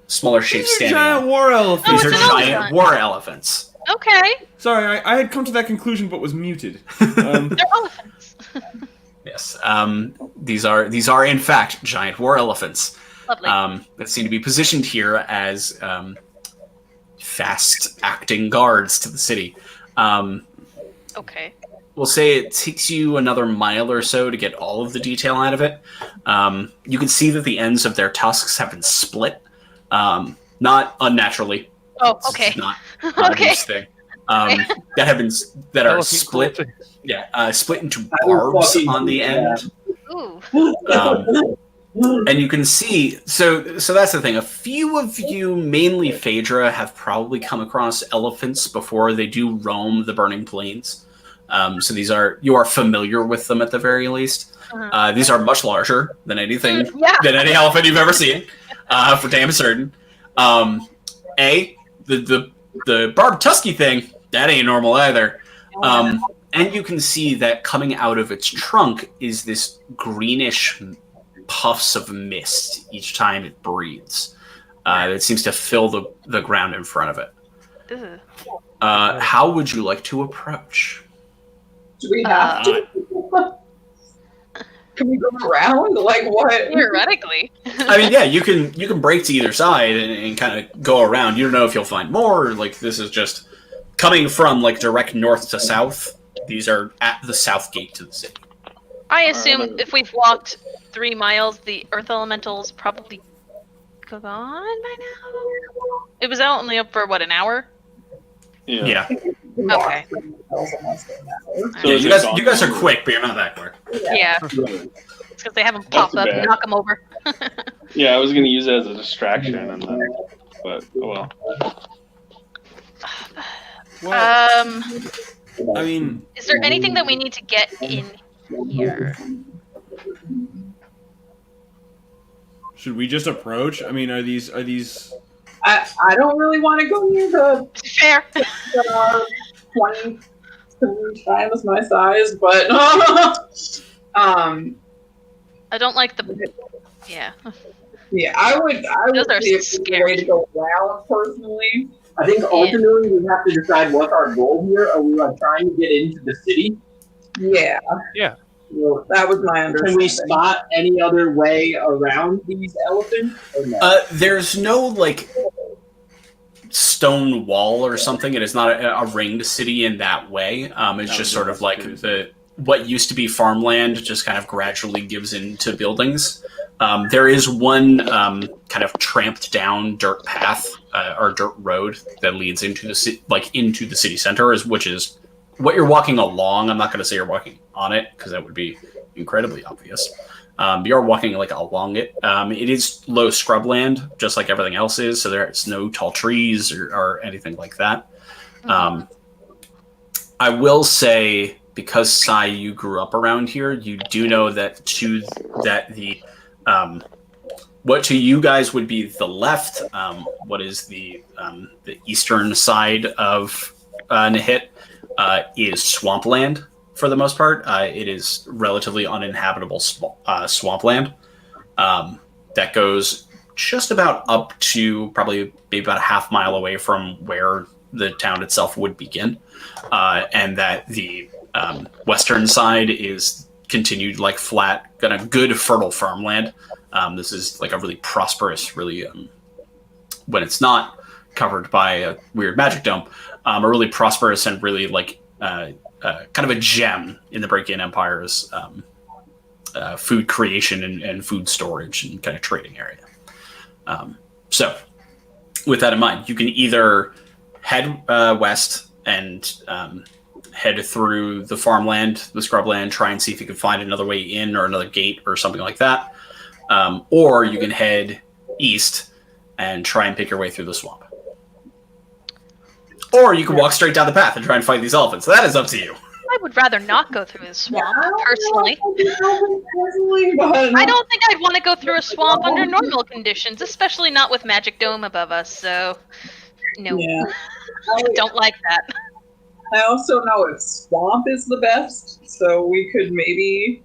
standing giant on. war elephants. These are giant war elephants. Okay. Sorry, I had come to that conclusion but was muted. They're elephants. Yes. These are in fact giant war elephants. Lovely. That seem to be positioned here as fast-acting guards to the city. Okay. We'll say it takes you another mile or so to get all of the detail out of it. You can see that the ends of their tusks have been split, not unnaturally. Oh, okay. It's not a Okay. loose thing. That are split. Yeah, split into barbs on the end. Ooh. And you can see, so that's the thing. A few of you, mainly Phaedra, have probably come across elephants before. They do roam the burning plains. So you are familiar with them at the very least. These are much larger than anything, than any elephant you've ever seen, for damn certain. The barbed tusky thing, that ain't normal either. And you can see that coming out of its trunk is this greenish puffs of mist each time it breathes. That seems to fill the ground in front of it. How would you like to approach? Do we have to? Can we go around? Like what? Theoretically. I mean, yeah, you can break to either side and kind of go around. You don't know if you'll find more. Or, like, this is just coming from like direct north to south. These are at the south gate to the city. I assume if we've walked 3 miles, the earth elemental's probably gone by now? It was only up for, what, an hour? Yeah. Okay. So Yeah, is you guys are quick, but you're not that quick. Yeah. It's because they have them pop up and knock them over. Yeah, I was gonna use it as a distraction, and then, but oh well. I mean, Is there anything that we need to get in here? should we just approach? I mean, are these? I don't really want to go near the Fair. 20 times my size, but I don't like the. Yeah. Yeah, I would Those are see if there's a way to go around personally. I think ultimately we have to decide what's our goal here. Are we like trying to get into the city? Yeah. Yeah. Well, That was my understanding. can we spot any other way around these elephants? Or no? There's no like stone wall or something. It is not a ringed city in that way. It's just sort of like what used to be farmland just kind of gradually gives into buildings. There is one kind of tramped down dirt path or dirt road that leads into into the city center, which is what you're walking along. I'm not going to say you're walking on it because that would be incredibly obvious. You're walking like along it. It is low scrubland, just like everything else is. So there's no tall trees or anything like that. I will say, because Sai, you grew up around here, you do know that what to you guys would be the left, what is the eastern side of Nahit, is swampland for the most part. It is relatively uninhabitable swampland that goes just about up to probably maybe about a half mile away from where the town itself would begin, and that the western side is continued like flat, kind of good fertile farmland. This is like a really prosperous, really when it's not covered by a weird magic dome, a really prosperous and really like kind of a gem in the Break-In Empire's food creation and food storage and kind of trading area. So with that in mind, you can either head west and head through the farmland, the scrubland, try and see if you can find another way in or another gate or something like that. Or you can head east and try and pick your way through the swamp. Or you can walk straight down the path and try and fight these elephants. So that is up to you. I would rather not go through the swamp, personally. But I don't think I'd want to go through a swamp under normal conditions, especially not with Magic Dome above us, so no. Yeah. Don't like that. I also know if swamp is the best, so we could maybe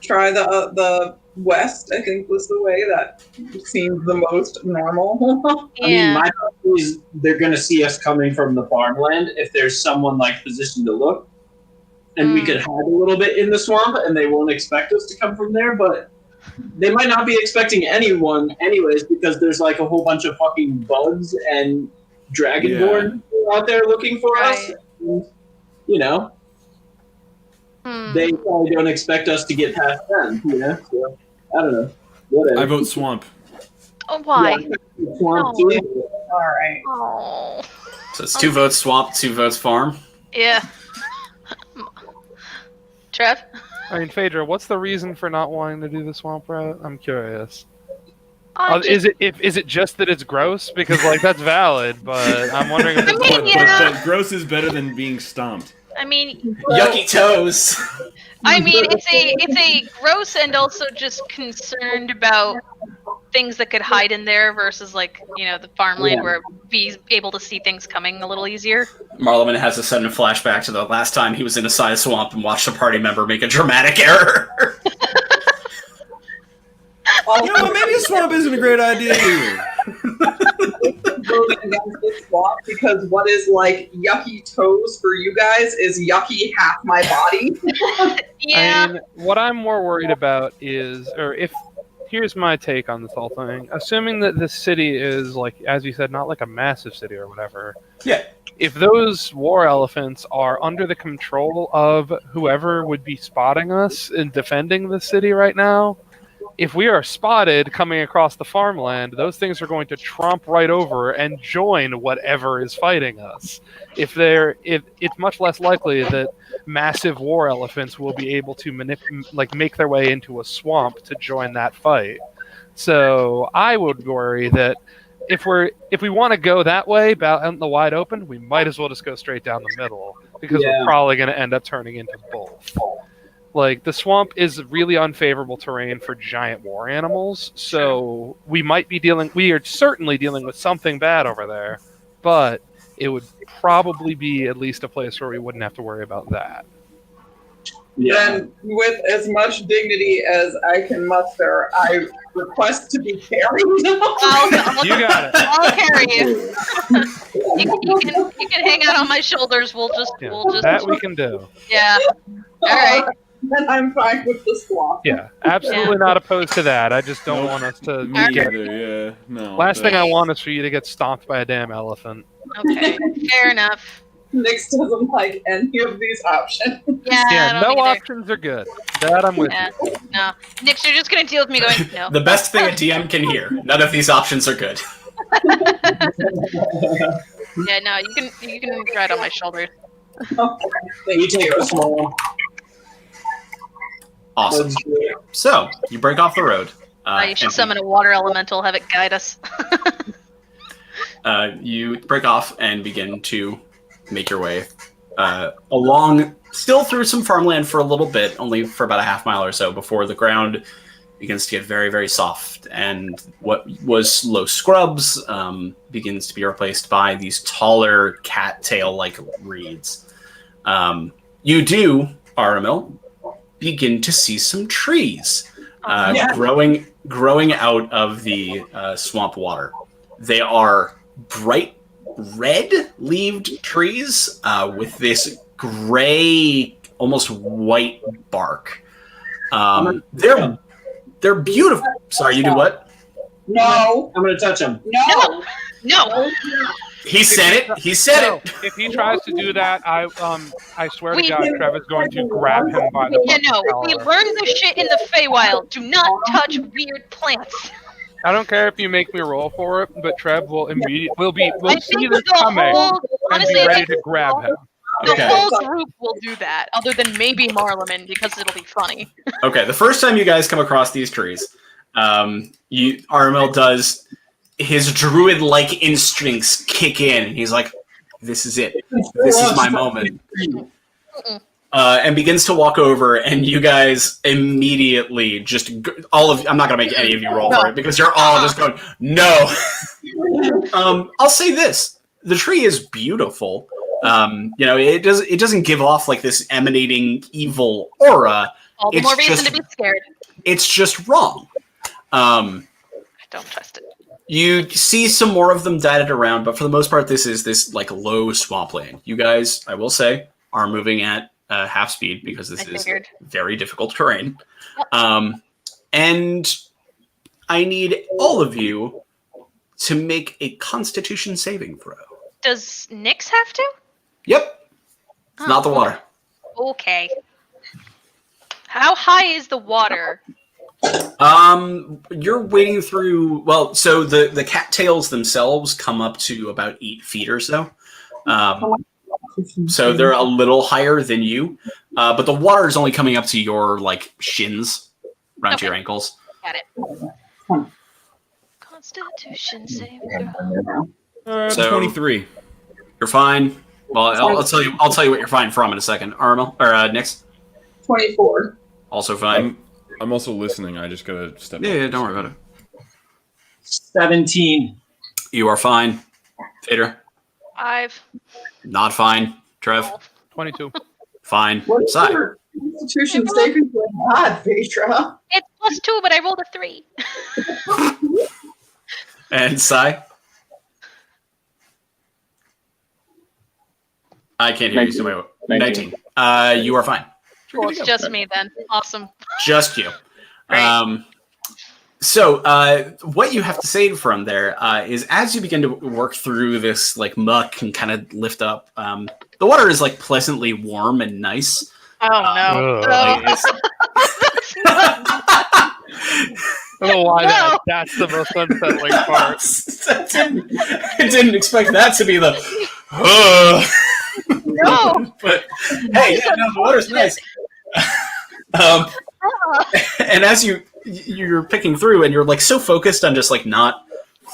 try the west. I think was the way that seems the most normal. Yeah. I mean, my thought is they're going to see us coming from the farmland if there's someone like positioned to look. And we could hide a little bit in the swamp and they won't expect us to come from there, but they might not be expecting anyone anyways because there's like a whole bunch of fucking bugs and dragonborn out there looking for us. And, you know, they probably don't expect us to get past them, you know? So, I don't know. Whatever. I vote swamp. Oh, why? Yeah, swamp No. too. All right. Oh. So it's 2 votes swamp, 2 votes farm. Yeah. Trev? I mean, Phaedra, what's the reason for not wanting to do the swamp route? I'm curious. Just- Is it just that it's gross? Because like that's valid, but I'm wondering if it's But gross is better than being stomped. I mean, Yucky toes. it's a gross and also just concerned about things that could hide in there versus like, you know, the farmland where be able to see things coming a little easier. Marleman has a sudden flashback to the last time he was in a size swamp and watched a party member make a dramatic error. You know what, maybe a swamp isn't a great idea either. Voting against this swamp because what is like yucky toes for you guys is yucky half my body. Yeah. I mean, what I'm more worried about is, here's my take on this whole thing. Assuming that this city is, like, as you said, not like a massive city or whatever. Yeah. If those war elephants are under the control of whoever would be spotting us and defending the city right now, if we are spotted coming across the farmland, those things are going to tromp right over and join whatever is fighting us. If it's much less likely that massive war elephants will be able to make their way into a swamp to join that fight. So I would worry that if we want to go that way, out in the wide open, we might as well just go straight down the middle because we're probably going to end up turning into both. Like, the swamp is really unfavorable terrain for giant war animals, so we are certainly dealing with something bad over there, but it would probably be at least a place where we wouldn't have to worry about that. then with as much dignity as I can muster, I request to be carried. You got it. I'll carry you. You can hang out on my shoulders. We'll just that we can do. Yeah. All right. Then I'm fine with the swamp. Yeah, absolutely not opposed to that. I just don't want us to get. Yeah, no. Last thing I want is for you to get stomped by a damn elephant. Okay, fair enough. Nix doesn't like any of these options. Yeah, I Yeah, don't no either. options are good. That I'm with Yeah, you. no. Nix, you're just gonna deal with me going, no. The best thing a DM can hear. None of these options are good. Yeah, no, you can ride on my shoulders. You take a small. Awesome. So, you break off the road. You should summon a water elemental, have it guide us. You break off and begin to make your way along, still through some farmland for a little bit, only for about a half mile or so, before the ground begins to get very, very soft. And what was low scrubs begins to be replaced by these taller cattail-like reeds. You do, Aramil, begin to see some trees growing out of the swamp water. They are bright red-leaved trees with this gray, almost white bark. They're beautiful. Sorry, you do what? No. I'm going to touch him. No! He said it. He said No, it. if he tries to do that, I swear to God, Trevor's going to grab him by the Yeah, fucking no, we collar. learned this shit in the Feywild. Do not touch weird plants. I don't care if you make me roll for it, but Trev will we'll I see think this the coming whole, and honestly, be I ready think to grab him. the Okay. whole group will do that, other than maybe Marleman, because it'll be funny. Okay, the first time you guys come across these trees, Aramil does his druid-like instincts kick in, and he's like, "This is it. This is my moment." And begins to walk over, and you guys immediately just I'm not gonna make any of you roll for it because you're all just going, "No." I'll say this: the tree is beautiful. It doesn't give off like this emanating evil aura. All the It's more reason just- to be scared. It's just wrong. I don't trust it. You see some more of them dotted around, but for the most part, this is this like low swampland. You guys, I will say, are moving at half speed because this is very difficult terrain. And I need all of you to make a Constitution saving throw. Does Nyx have to? Yep, it's not the water. Okay. How high is the water? You're wading through. Well, so the cattails themselves come up to about 8 feet or so. So they're a little higher than you, but the water is only coming up to your like shins, around to your ankles. Got it. Constitution saving throw. So- 23. You're fine. Well, I'll tell you. I'll tell you what you're fine from in a second. Aramil or Nyx, 24. also fine. I'm also listening. I just gotta step Yeah, up. don't worry about it. 17. You are fine. Vader, 5. not fine. Trev, 22. fine. What's Sai, your Constitution saving throw? God, Phaedra. It's +2, but I rolled a 3. and Sai. I can't hear you. So wait, 19. You are fine. Well, it's just me then. Awesome. Just you. Great. So what you have to say from there is as you begin to work through this like muck and kind of lift up, the water is like pleasantly warm and nice. Oh no. Ugh. Like, I don't know why No. that's the most unsettling part. I didn't expect that to be the. No. But hey, yeah, no, the water's nice. And as you're picking through, and you're like so focused on just like not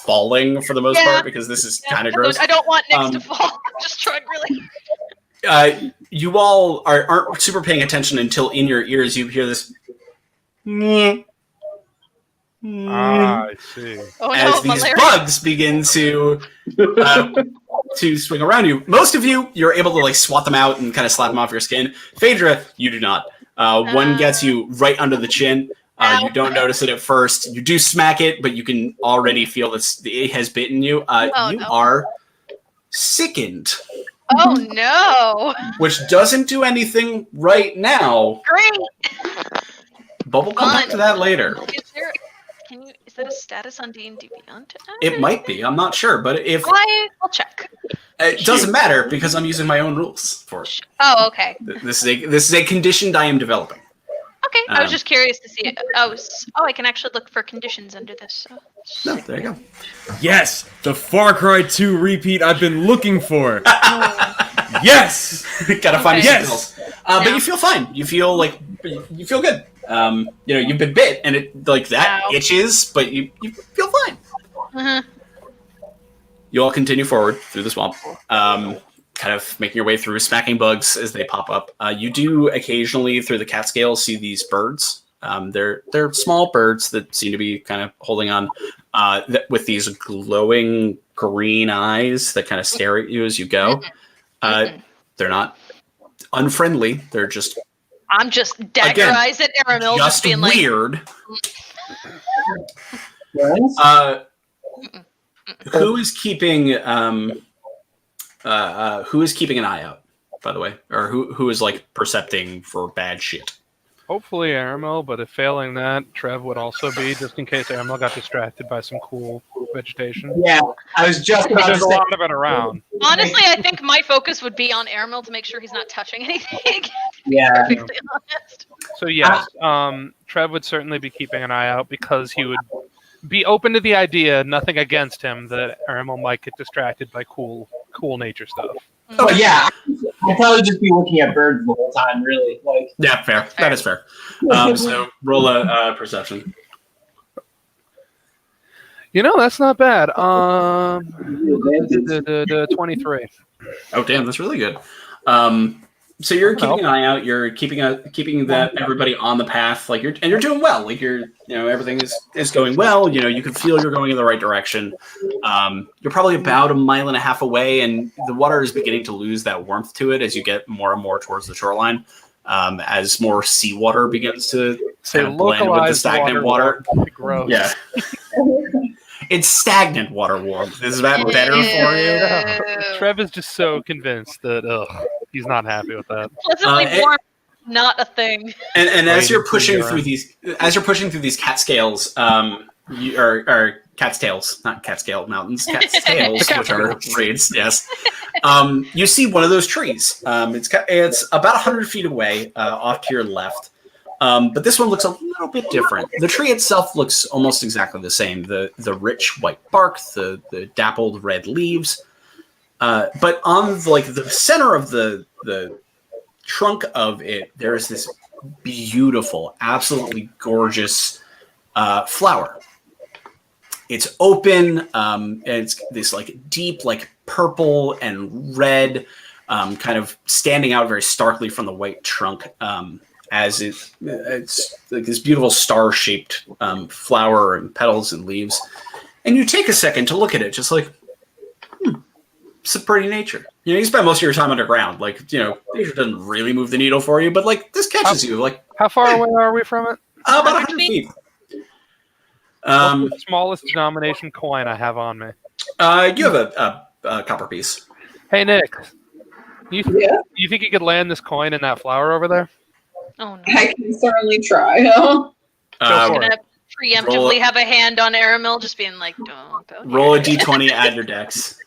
falling for the most part because this is kind of gross. I don't want Nyx to fall. I'm just trying really. You all aren't super paying attention until in your ears you hear this. I see. Oh no, As these malaria. bugs begin to swing around you. Most of you, you're able to like swat them out and kind of slap them off your skin. Phaedra, you do not. One gets you right under the chin. You don't notice it at first. You do smack it, but you can already feel that it has bitten you. You are sickened. Oh no! Which doesn't do anything right now. Great. But we'll come back to that later. Is that a status on D&D Beyond? It might be. I'm not sure, but if I'll check. It doesn't matter because I'm using my own rules for it. Oh, okay. This is a condition I am developing. Okay, I was just curious to see it. I can actually look for conditions under this. So. No, there you go. Yes, the Far Cry 2 repeat I've been looking for. Yes, gotta find your skills. But you feel fine. You feel good. You've been bit, and it that itches, but you feel fine. Mm-hmm. You all continue forward through the swamp, kind of making your way through, smacking bugs as they pop up. You do occasionally, through the Catskills, see these birds. They're small birds that seem to be kind of holding on with these glowing green eyes that kind of stare at you as you go. They're not unfriendly. They're just... I'm just dagger eyes at Aramil, just being weird. Who is keeping an eye out, by the way, or who is percepting for bad shit? Hopefully Aramil, but if failing that, Trev would also be, just in case Aramil got distracted by some cool vegetation. Yeah, I was just about There's to a say. lot of it around. Honestly, I think my focus would be on Aramil to make sure he's not touching anything. Yeah. Perfectly honest. So yes, Trev would certainly be keeping an eye out because he would be open to the idea, nothing against him, that Aramil might get distracted by cool nature stuff. Oh yeah, I'd probably just be looking at birds the whole time, really. Yeah, fair. That is fair. So roll a perception. That's not bad. 23. Oh damn, that's really good. So you're keeping an eye out. You're keeping that everybody on the path. You're doing well. Everything is going well. You can feel you're going in the right direction. You're probably about 1.5 miles away, and the water is beginning to lose that warmth to it as you get more and more towards the shoreline. As more seawater begins to kind of blend with the stagnant water. Gross. Yeah. It's stagnant water warmth. Is that better for you? Trev is just so convinced that he's not happy with that. Pleasantly warm, not a thing. And as you're pushing through these Catskills, or Catstails, not Catscale Mountains, Catstails, which are reeds. Yes. You see one of those trees. It's about 100 feet away, off to your left. But this one looks a little bit different. The tree itself looks almost exactly the same. The rich white bark, the dappled red leaves. But on the center of the trunk of it, there is this beautiful, absolutely gorgeous flower. It's open. It's this deep, purple and red, kind of standing out very starkly from the white trunk. As it's this beautiful star-shaped flower and petals and leaves, and you take a second to look at it, just it's a pretty nature. You spend most of your time underground. Nature doesn't really move the needle for you, but this catches you. How far away are we from it? About 100 feet. What's the smallest denomination coin I have on me? You have a copper piece. Hey Nick, you think you could land this coin in that flower over there? Oh no! I can certainly try. I'm gonna preemptively have a hand on Aramil, just being like, "Don't go." Roll a d20. Add your dex.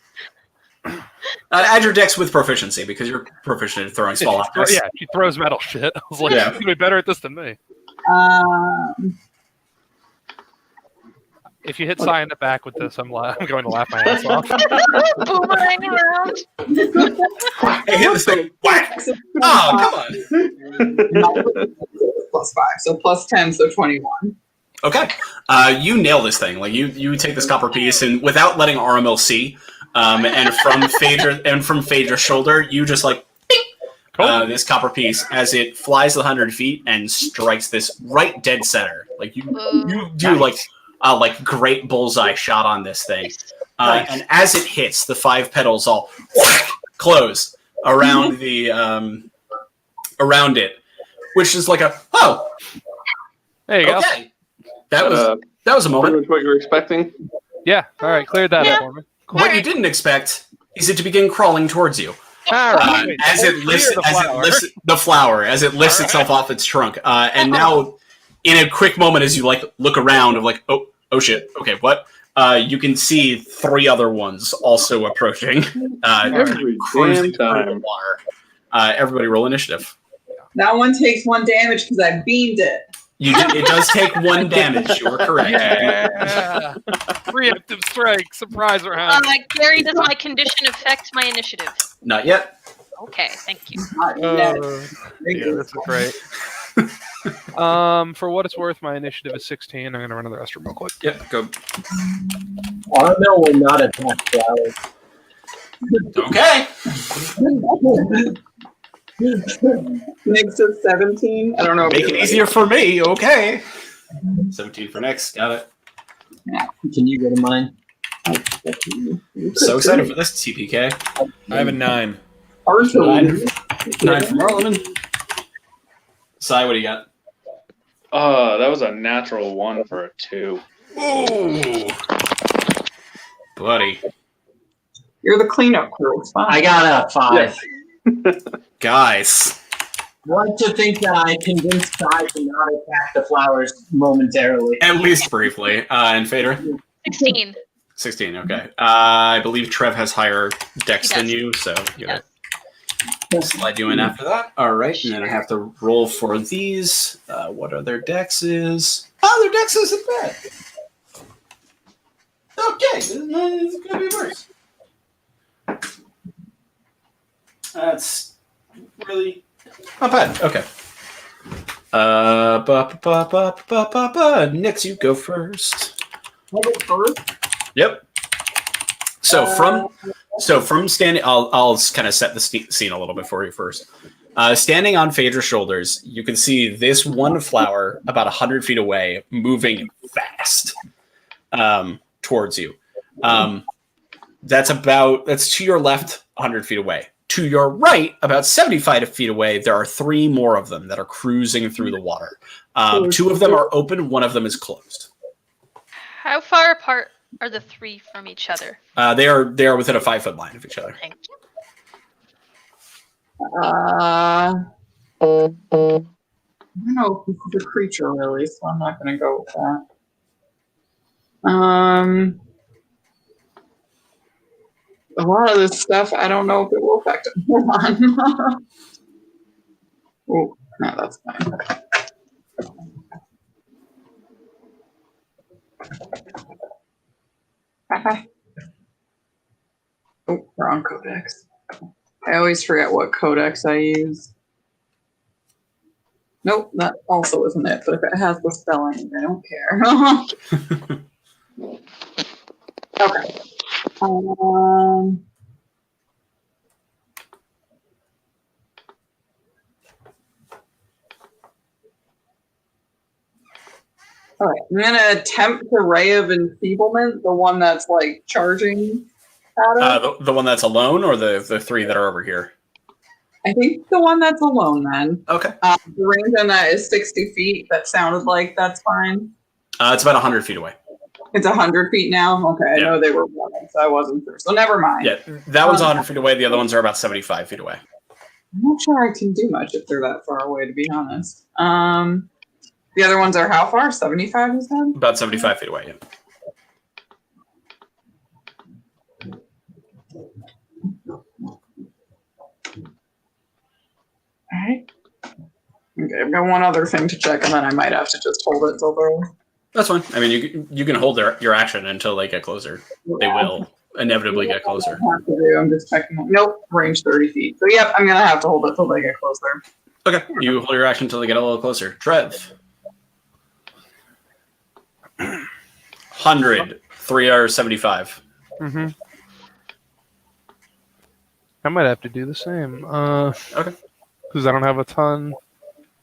Add your dex with proficiency because you're proficient at throwing small objects. Yeah, she throws metal shit. I was like, she's gonna be better at this than me. If you hit Sai in the back with this, I'm going to laugh my ass off. Boomerang around. Hey, hit this thing. Whack! Oh, come on. +5, so +10, so 21. Okay. You nail this thing. You take this copper piece, and without letting Aramil see, and from Phaedra's shoulder, you just this copper piece as it flies 100 feet and strikes this right dead center. You do great bullseye shot on this thing. And as it hits, the 5 petals all close around around it. which is like oh, There you go. okay. That was a Pretty moment. much what you were expecting. Yeah. All right. Cleared that Yeah. up for me. Cool. What you didn't expect is it to begin crawling towards you. All right. As it lifts the flower, as it lifts itself off its trunk, and now, in a quick moment, as you like look around, of like, oh shit, okay, what? You can see 3 other ones also approaching. Every cruising damn through the time. water. Everybody, roll initiative. That one takes 1 damage because I beamed it. It does take 1 damage. You are correct. Yeah. Preemptive strike. Surprise round. Gary, does my condition affect my initiative? Not yet. Okay, thank you. Yeah, this is great. For what it's worth, my initiative is 16. I'm gonna run to the restroom real quick. Yep. Go. Arno will not attack flowers. Okay. Next is 17. I don't know. Make it easier for me. Okay. 17 for next. Got it. Can you go to mine? So excited for this TPK. I have a 9. 9 for Marlon. Sai, what do you got? That was a natural 1 for a 2. Ooh. Buddy. You're the cleanup crew. It's fine. I got a 5. Guys. I like to think that I convinced Sai to not attack the flowers momentarily. At least briefly. And Fader? 16. 16, okay. I believe Trev has higher dex He than does. you, so you He gotta slide you in after that. All right, and then I have to roll for these. What are their dexes? Oh, their dex isn't bad. Okay, this is going to be worse. That's really not bad. Okay. Nix, you go first. Yep. So from standing, I'll kind of set the scene a little bit for you first. Standing on Phaedra's shoulders, you can see this one flower about 100 feet away, moving fast towards you. That's to your left, 100 feet away. To your right, about 75 feet away, there are 3 more of them that are cruising through the water. 2 of them are open, 1 of them is closed. How far apart are the 3 from each other? They are within a 5-foot line of each other. Thank you. I don't know if this is a creature really, so I'm not going to go with that. A lot of this stuff, I don't know if it will affect it. Hold on. Oh, no, that's fine. Bye-bye. Oh, wrong codex. I always forget what codex I use. Nope, that also isn't it, but if it has the spelling, I don't care. Okay. All right, I'm gonna attempt the Ray of Enfeeblement, the one that's like charging at us. The one that's alone, or the 3 that are over here? I think the one that's alone then. Okay. The range on that is 60 feet. That sounded like that's fine. It's about 100 feet away. It's 100 feet now? Okay, I Yeah. know they were running, so I wasn't sure. So never mind. Yeah, that one's 100 feet away. The other ones are about 75 feet away. I'm not sure I can do much if they're that far away, to be honest. The other ones are how far? 75, you said? About 75 feet away, yeah. Alright. Okay, I've got one other thing to check, and then I might have to just hold it till they're... That's fine. I mean, you can hold your action until they get closer. They will inevitably get closer. I'm just checking. Nope, range 30 feet. So, yep, I'm going to have to hold it till they get closer. Okay, you hold your action until they get a little closer. Trev. 100. 3 are 75. Mm-hmm. I might have to do the same. Okay. Because I don't have a ton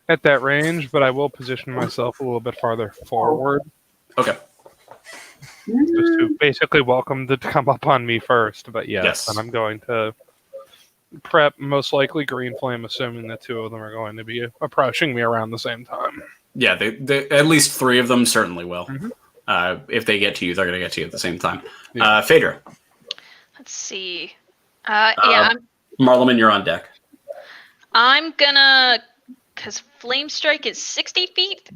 at that range, but I will position myself a little bit farther forward. Okay. Just to basically welcome them to come up on me first. But yes. And I'm going to prep most likely green flame, assuming the two of them are going to be approaching me around the same time. Yeah, they at least 3 of them certainly will. Mhm. If they get to you, they're going to get to you at the same time. Yeah. Phaedra. Let's see. Yeah, Marleman, you're on deck. I'm gonna, because Flame Strike is 60 feet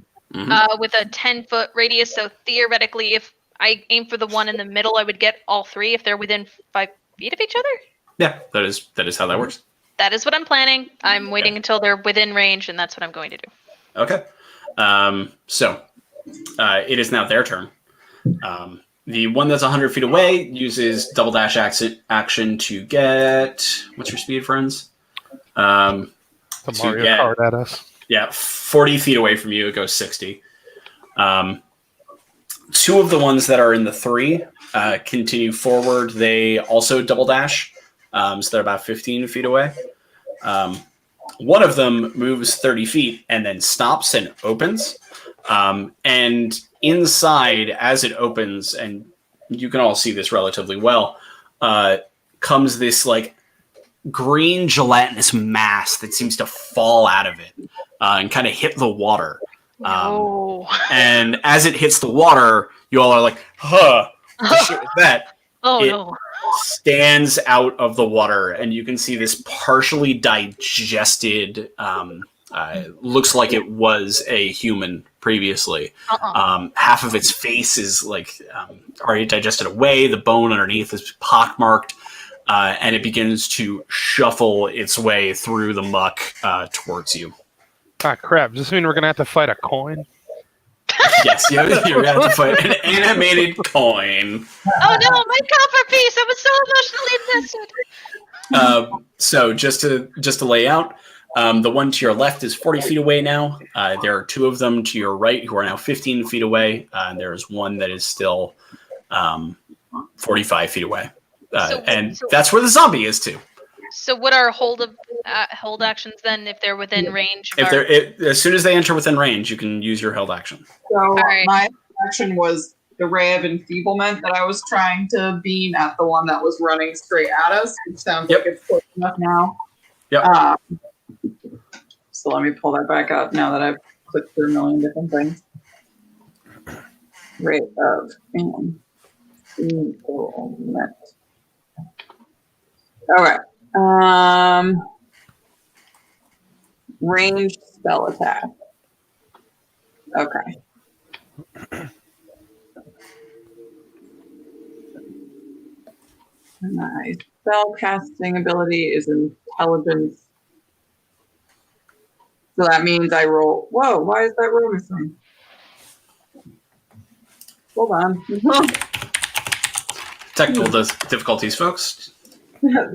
with a 10-foot radius. So theoretically, if I aim for the one in the middle, I would get all 3 if they're within 5 feet of each other. Yeah, that is how that works. That is what I'm planning. I'm waiting until they're within range, and that's what I'm going to do. Okay. So it is now their turn. The one that's 100 feet away uses double dash action to get, what's your speed, friends? The Mario Kart at us. Yeah, 40 feet away from you, it goes 60. 2 of the ones that are in the 3 continue forward. They also double dash, so they're about 15 feet away. One of them moves 30 feet and then stops and opens. And inside, as it opens, and you can all see this relatively well, comes this like green gelatinous mass that seems to fall out of it and kind of hit the water. And as it hits the water, you all are like, huh, what shit was that? No. Stands out of the water, and you can see this partially digested, looks like it was a human previously. Half of its face is like already digested away. The bone underneath is pockmarked, and it begins to shuffle its way through the muck towards you. Ah, crap. Does this mean we're going to have to fight a coin? Yes, you're going to have to fight an animated coin. Oh no, my copper piece! I was so emotionally invested. So just to lay out, the one to your left is 40 feet away now. There are 2 of them to your right who are now 15 feet away. There is one that is still 45 feet away. That's where the zombie is too. So what are hold actions then if they're within range? As soon as they enter within range, you can use your held action. So my action was the ray of enfeeblement that I was trying to beam at the one that was running straight at us, which sounds like it's close enough now. Yep. So let me pull that back up now that I've clicked through a million different things. Ray of enfeeblement. All right. Ranged spell attack. Okay. My spell casting ability is intelligence. So that means I roll. Whoa, why is that roll missing? Hold on. Technical difficulties, folks.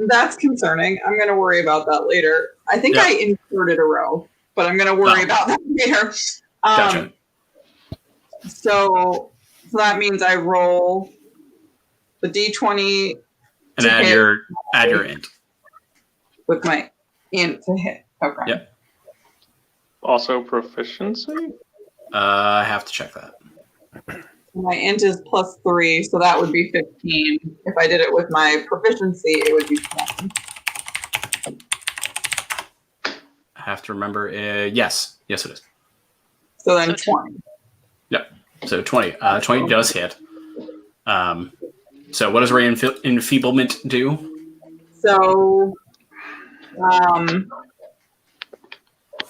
That's concerning. I'm going to worry about that later. I think I inserted a row, but I'm going to worry about that later. Gotcha. So that means I roll the d20 and add your int with my int to hit. Okay. Yep. Also proficiency? I have to check that. My int is +3, so that would be 15. If I did it with my proficiency, it would be 10. I have to remember. Yes, it is. So then 20. Yep. So 20. 20 does hit. So what does ray enfeeblement do? So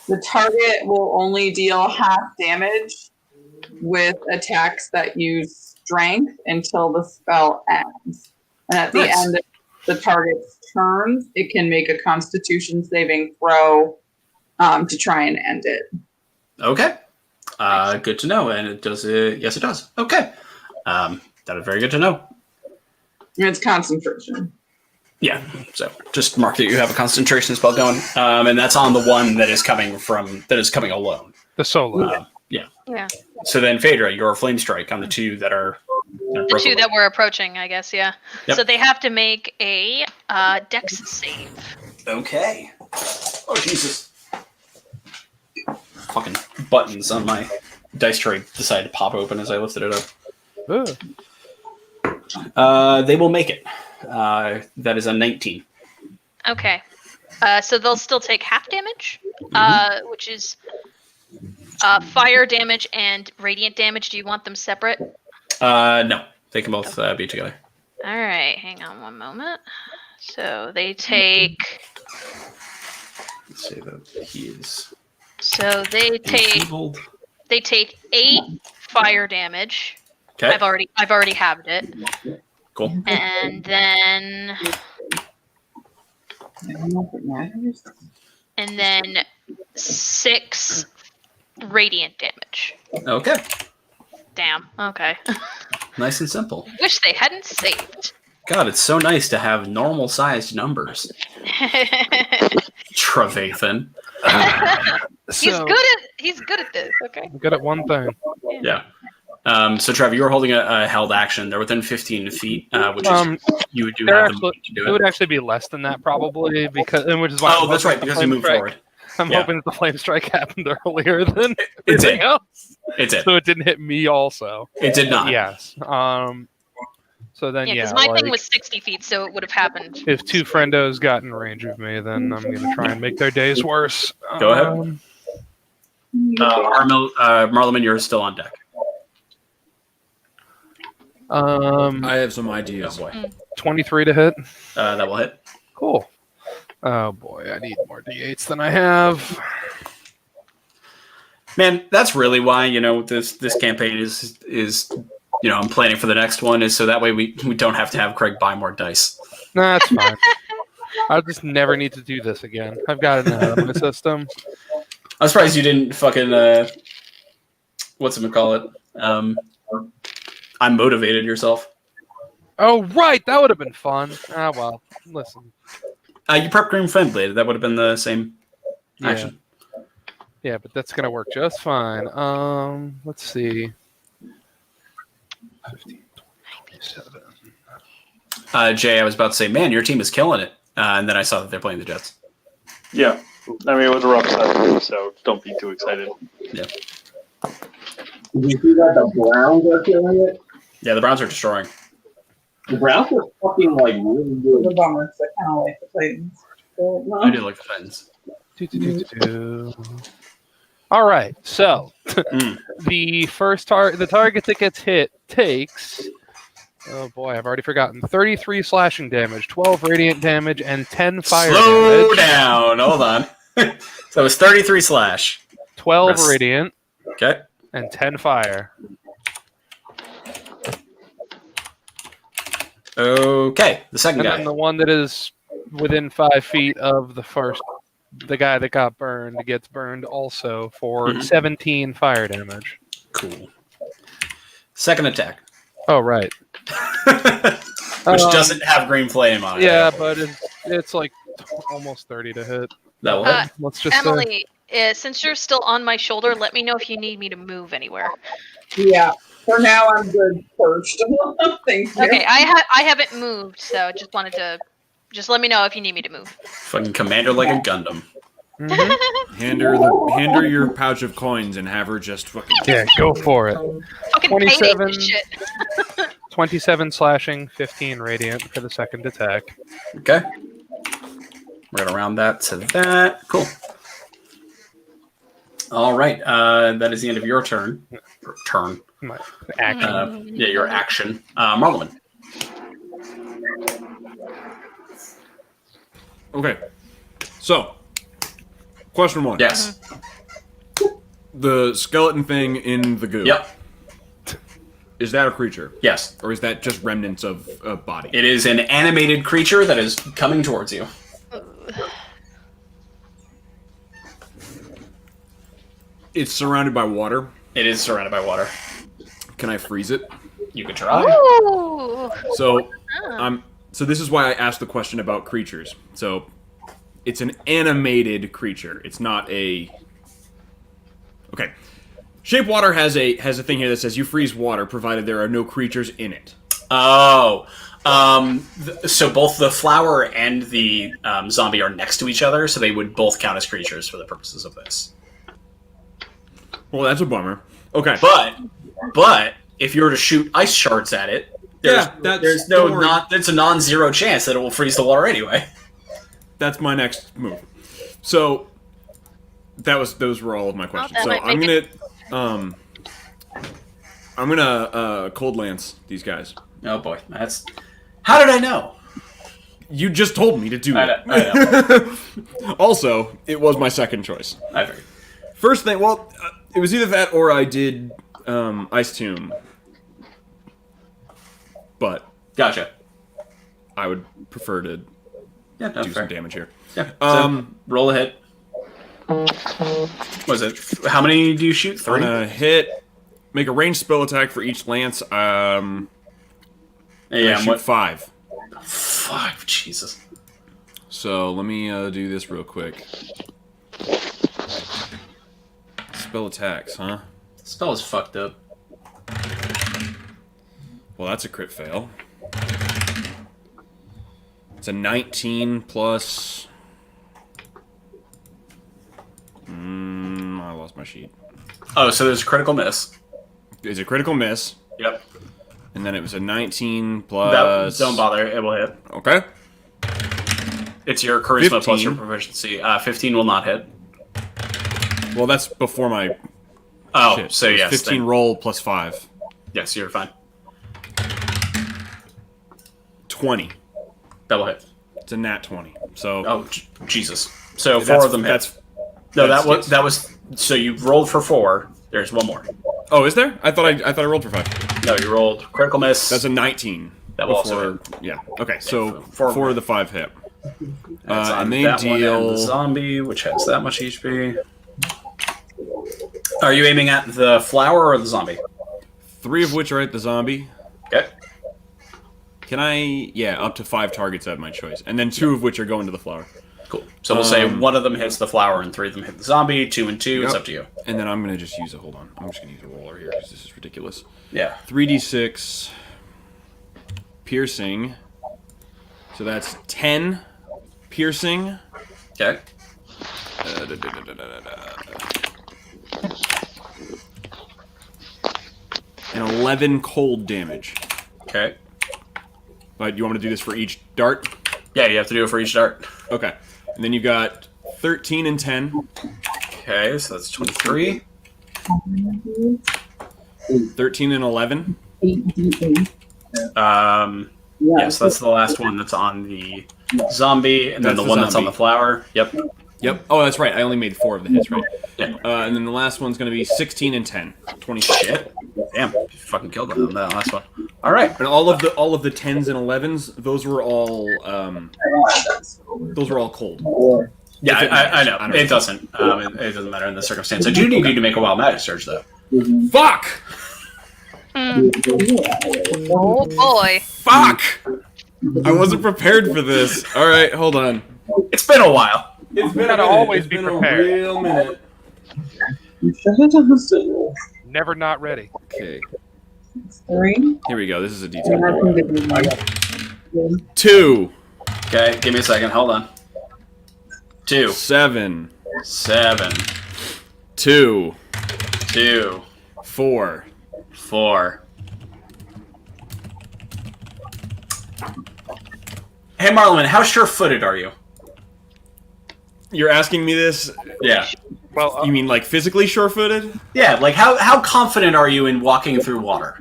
the target will only deal half damage with attacks that use strength until the spell ends. And at the end of the target's turns, it can make a Constitution saving throw to try and end it. Okay. Good to know. And it does. Yes, it does. Okay. That is very good to know. It's concentration. Yeah. So just mark that you have a concentration spell going, and that's on the one that is coming alone. The solo. Yeah. So then, Phaedra, your flame strike on the 2 that are the 2 that we're approaching, I guess. Yeah. Yep. So they have to make a Dex save. Okay. Oh Jesus! Fucking buttons on my dice tray decided to pop open as I lifted it up. They will make it. That is a 19. Okay. So they'll still take half damage, which is fire damage and radiant damage. Do you want them separate? No, they can both be together. All right, hang on one moment. So they take. Let's say that he is. So they take. Enfeebled. They take 8 fire damage. Okay. I've already halved it. Cool. And then. I don't know if it matters. And then 6 radiant damage. Okay. Damn. Okay. Nice and simple. Wish they hadn't saved. God, it's so nice to have normal-sized numbers. Trevathan. He's good at this. Okay. I'm good at one thing. Yeah. So, Trevor, you were holding a held action. They're within 15 feet, which is you do have the movement to do It it. would actually be less than that probably which is why. Oh, that's right, because you moved forward. I'm Yeah. hoping that the flame strike happened earlier than It anything did. else, It did. so it didn't hit me also. It did not. Yes. So then, Yeah, yeah, because my like, thing was 60 feet, so it would have happened. if 2 friendos got in range of me, then I'm gonna try and make their days worse. Go ahead. Marleman, you're still on deck. I have some ideas. Oh, boy. 23 to hit. That will hit. Cool. Oh boy, I need more d8s than I have. Man, that's really why, this campaign is I'm planning for the next one is so that way we don't have to have Craig buy more dice. Nah, that's fine. I'll just never need to do this again. I've got it out of my system. I'm surprised you didn't fucking call it? I'm motivated yourself. Oh right, that would have been fun. Ah well, listen. You prep Green Flame Blade. That would have been the same action. Yeah, but that's gonna work just fine. Let's see. 15, 27. Jay, I was about to say, man, your team is killing it. And then I saw that they're playing the Jets. Yeah. I mean, it was a rough start, so don't be too excited. Yeah. Did you see that the Browns are killing it? Yeah, the Browns are destroying. The Browns are fucking really The good. bummer, 'cause I kind of like the Titans. But, I do like the Titans. All right, so Mm. the target that gets hit takes. Oh boy, I've already forgotten. 33 slashing damage, 12 radiant damage, and 10 fire Slow damage. down. Hold on. So it was 33 slash. 12 Rest. radiant Okay. and 10 fire. Okay. The second And guy. then the one that is within 5 feet of the guy that got burned gets burned also for Mhm. 17 fire damage. Cool. Second attack. Oh right. Which doesn't have green flame on it. Yeah, but it's like almost 30 to hit. That will hit. Let's just say. Emily, since you're still on my shoulder, let me know if you need me to move anywhere. yeah, for now I'm good first. Thank you. Okay, I haven't moved, so just wanted to let me know if you need me to move. Fucking commander like a Gundam. Mhm. Hand her your pouch of coins and have her just fucking. Yeah, go for it. Fucking 27. payday this shit. 27 slashing, 15 radiant for the second attack. Okay. We're going to round that to that. Cool. All right. That is the end of your turn. My action. Yeah, your action. Marleman. Okay. So, question 1. Yes. The skeleton thing in the goo. Yep. Is that a creature? Yes. Or is that just remnants of a body? It is an animated creature that is coming towards you. It's surrounded by water. It is surrounded by water. Can I freeze it? You can try. Ooh. So, so this is why I asked the question about creatures. So, it's an animated creature. It's not a. Okay, Shape Water has a thing here that says you freeze water provided there are no creatures in it. Oh. So both the flower and the zombie are next to each other, so they would both count as creatures for the purposes of this. Well, that's a bummer. Okay, But if you were to shoot ice shards at it, there's don't it's a worry. non-zero chance that it will freeze the water anyway. that's my next move. So those were all of my questions. that So might I'm make gonna cold lance these guys. Oh boy, how did I know? You just told me to do it. I know. Also, it was my second choice. I figured. First thing, well, it was either that or I did Ice Tomb. But Gotcha. I would prefer to do some damage here. Yeah. So roll a hit. Was it? How many do you shoot? 3? I'm gonna hit. Make a ranged spell attack for each lance. Yeah. Shoot 5. 5. Jesus. So let me do this real quick. Spell attacks, huh? Spell is fucked up. Well, that's a crit fail. It's a 19 plus... I lost my sheet. Oh, so there's a critical miss. It's a critical miss. Yep. And then it was a 19 plus... Don't bother. It will hit. Okay. It's your charisma 15. plus your proficiency. 15 will not hit. Well, that's before my... Oh, shit. so It's yes. 15 roll plus 5. Yes, you're fine. 20. Double hit. It's a nat 20. So... Oh, Jesus. So 4 of them hit. No, that was. So you rolled for 4. There's one more. Oh, is there? I thought I rolled for 5. No, you rolled critical miss. That's a 19. That will also hit. Yeah. Okay, so Four 4 of the 5 hit. That's on and they that one and deal... the zombie, which has that much HP. Are you aiming at the flower or the zombie? 3 of which are at the zombie. Okay. Can I... Yeah, up to 5 targets at my choice. And then 2 of which are going to the flower. Cool. So we'll say 1 of them hits the flower and 3 of them hit the zombie. 2 and 2. It's up to you. And then I'm going to just use a... Hold on. I'm just going to use a roller here because this is ridiculous. Yeah. 3d6 piercing. So that's 10 piercing. Okay. And 11 cold damage. Okay. But you want me to do this for each dart? Yeah, you have to do it for each dart. Okay. And then you got 13 and 10. Okay, so that's 23. 13 and 11. Yes, that's the last one that's on the zombie, and then That's the the one that's on zombie. the flower. Yep. Yep. Oh, that's right. I only made 4 of the hits, right? Yeah. And then the last one's going to be 16 and 10. 26. Shit. Damn. You fucking killed them on that last one. All right. And all of the 10s and 11s, those were all cold. Yeah, If it I matters. know. I don't It know. doesn't. It doesn't matter in this circumstance. I do need you to make a wild magic surge, though. Fuck! Oh boy. Fuck! I wasn't prepared for this. All right, hold on. It's been a while. It's been Gotta always be prepared. real minute. Never not ready. Okay, 3. here we go. This is a detail. 2, Okay, give me a second. Hold on. 2, 7, 7, 2, 2, 4. 4. Hey, Marlon, how sure-footed are you? You're asking me this? Yeah. Well, You mean like physically sure-footed? Yeah, like how confident are you in walking through water?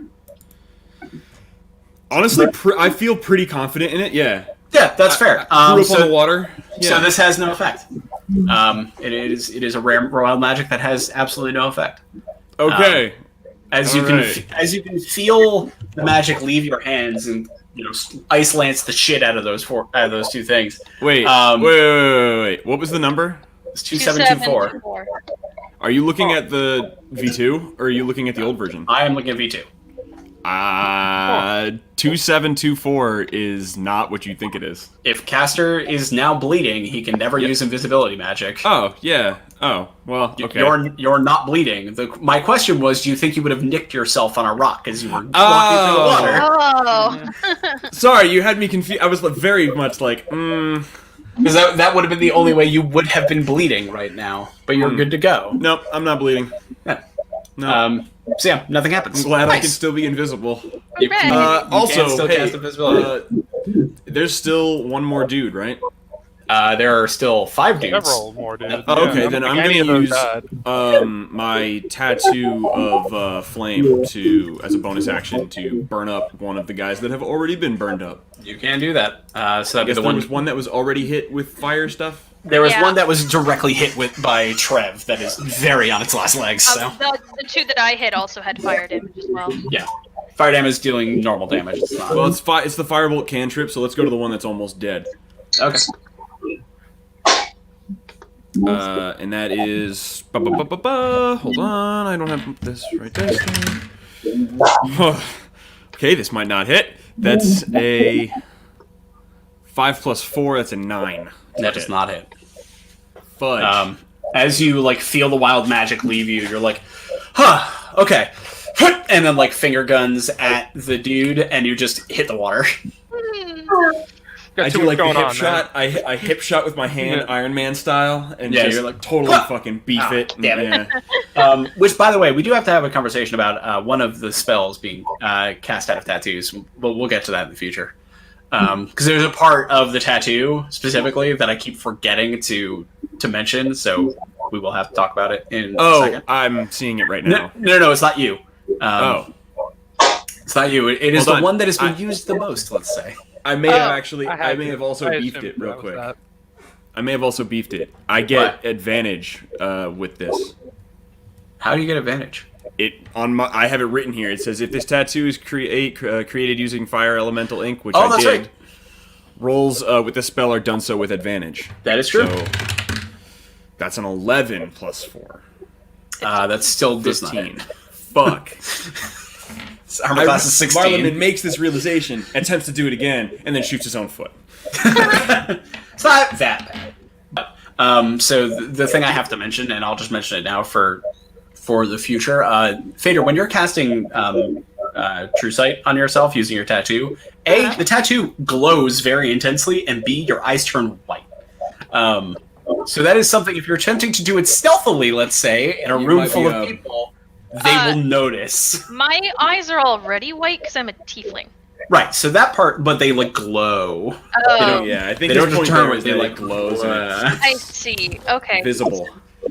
Honestly, I feel pretty confident in it. Yeah. Yeah, that's fair. Grew up on So the water. Yeah. so this has no effect. It is a rare wild magic that has absolutely no effect. Okay. As you Alright. can feel the magic leave your hands and ice lance the shit out of those 2 things. Wait. um, Wait. What was the number? It's 2724. 2724. Are you looking at the V2 or are you looking at the old version? I am looking at V2. 2724 is not what you think it is. If Caster is now bleeding, he can never use invisibility magic. Oh, yeah. Oh, well, okay. You're not bleeding. My question was, do you think you would have nicked yourself on a rock as you were walking through the water? Oh. Sorry, you had me confused. I was very much like, Because that would have been the only way you would have been bleeding right now. But you're good to go. Nope, I'm not bleeding. Yeah. No. So yeah, nothing happens. I'm glad I Nice. can still be invisible. You Hooray. can Also, still hey, cast invisibility. there's still one more dude, right? There are still 5 dudes. Several more dudes. Okay, Yeah, then I I'm don't think gonna any of those use died. my tattoo of flame as a bonus action to burn up one of the guys that have already been burned up. You can do that. So I that'd be guess the there one. was one that was already hit with fire stuff. There was Yeah. one that was directly hit by Trev. That is very on its last legs. So The 2 that I hit also had fire damage as well. yeah, fire damage is dealing normal damage. It's not. Well, it's the firebolt cantrip, so let's go to the one that's almost dead. Okay. And that is hold on, I don't have this right there. Okay, this might not hit. That's a 5 plus 4. That's a 9. That does not hit. Fudge. As you like feel the wild magic leave you, you're like, okay, and then like finger guns at the dude, and you just hit the water. Got I too do much like the going hip on, shot. I hip shot with my hand, Yeah. Iron Man style, and Yeah, just you're like, totally fucking beef it. damn it. Yeah. Which, by the way, we do have to have a conversation about one of the spells being cast out of tattoos. But we'll get to that in the future. Because there's a part of the tattoo specifically that I keep forgetting to mention, so we will have to talk about it in a second. I'm seeing it right now. No, it's not you. It's not you. It is Hold the on. one that has been used the most, let's say. I may have actually. I may have also I beefed assumed it real that was quick. that. I may have also beefed it. I get advantage with this. How do you get advantage? I have it written here. It says if this tattoo is created using fire elemental ink, which Oh, I that's did, right. rolls with this spell are done so with advantage. That is true. So that's an 11 plus 4. That still does not 15. hit. Fuck. Armor class is 16. Marleman makes this realization, attempts to do it again, and then shoots his own foot. It's not that bad. So the thing I have to mention, and I'll just mention it now for the future, Fader, when you're casting True Sight on yourself using your tattoo, A, the tattoo glows very intensely, and B, your eyes turn white. So that is something, if you're attempting to do it stealthily, let's say, in a You room might full be, of people, they will notice. My eyes are already white because I'm a tiefling. Right, so that part, but they like glow. Oh, Yeah, I think They don't his point determine there is they that like it glows and I see. Okay. it's visible.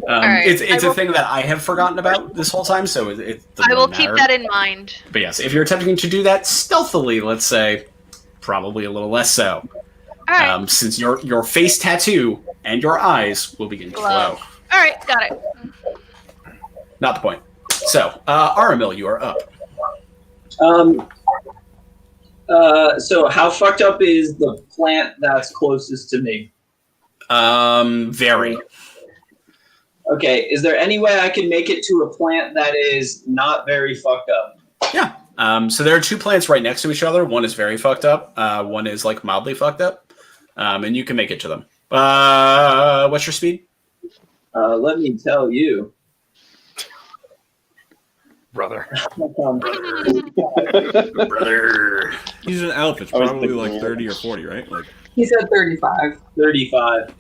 right, It's I a will- thing that I have forgotten about this whole time, so it doesn't I will really keep matter. that in mind. But yes, if you're attempting to do that stealthily, let's say, probably a little less so. All right. Since your face tattoo and your eyes will begin to glow. All right, got it. Not the point. So, Aramil, you are up. So how fucked up is the plant that's closest to me? Very. Okay, is there any way I can make it to a plant that is not very fucked up? Yeah. So there are 2 plants right next to each other. One is very fucked up. One is like mildly fucked up. And you can make it to them. What's your speed? Let me tell you. Brother. Brother. He's an elf. It's I was probably thinking like 30 or 40, right? Like He said 35. 35.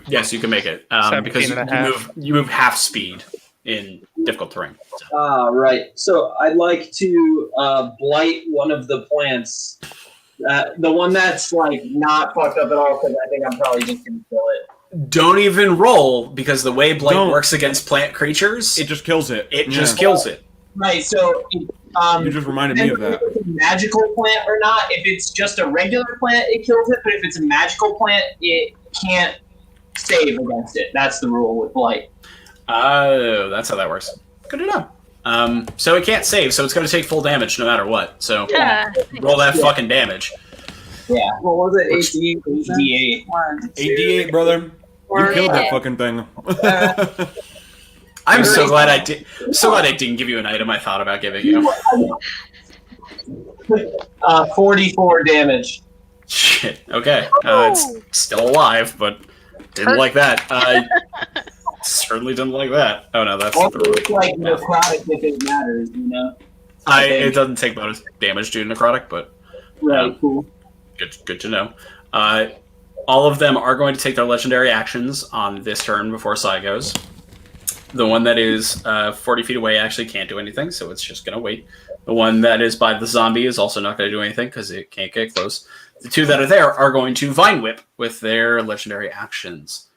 Yes, you can make it. 17 Because and a half. you move half speed in difficult terrain. Right. So I'd like to blight one of the plants. The one that's like not fucked up at all, because I think I'm probably just gonna kill it. Don't even roll, because the way Blight Don't. works against plant creatures, it just kills it. it just kills it. Right. So You just reminded me of that. if it's a magical plant or not. If it's just a regular plant, it kills it. But if it's a magical plant, it can't save against it. That's the rule with blight. Oh, that's how that works. Good to know. So it can't save, so it's going to take full damage no matter what. So roll that fucking damage. Yeah. What was it? 18? 8d8. 1, 2, 8d8, brother. You Or- killed that fucking thing. I'm so glad I did. So glad I didn't give you an item I thought about giving you. 44 damage. Shit. Okay. It's still alive, but didn't like that. Certainly didn't like that. Oh no, that's Also, the it's like necrotic if it matters, you know? It doesn't take bonus damage due to necrotic, but Right, cool. good to know. All of them are going to take their legendary actions on this turn before Sai goes. The one that is 40 feet away actually can't do anything, so it's just going to wait. The one that is by the zombie is also not going to do anything because it can't get close. The two that are there are going to Vine Whip with their legendary actions.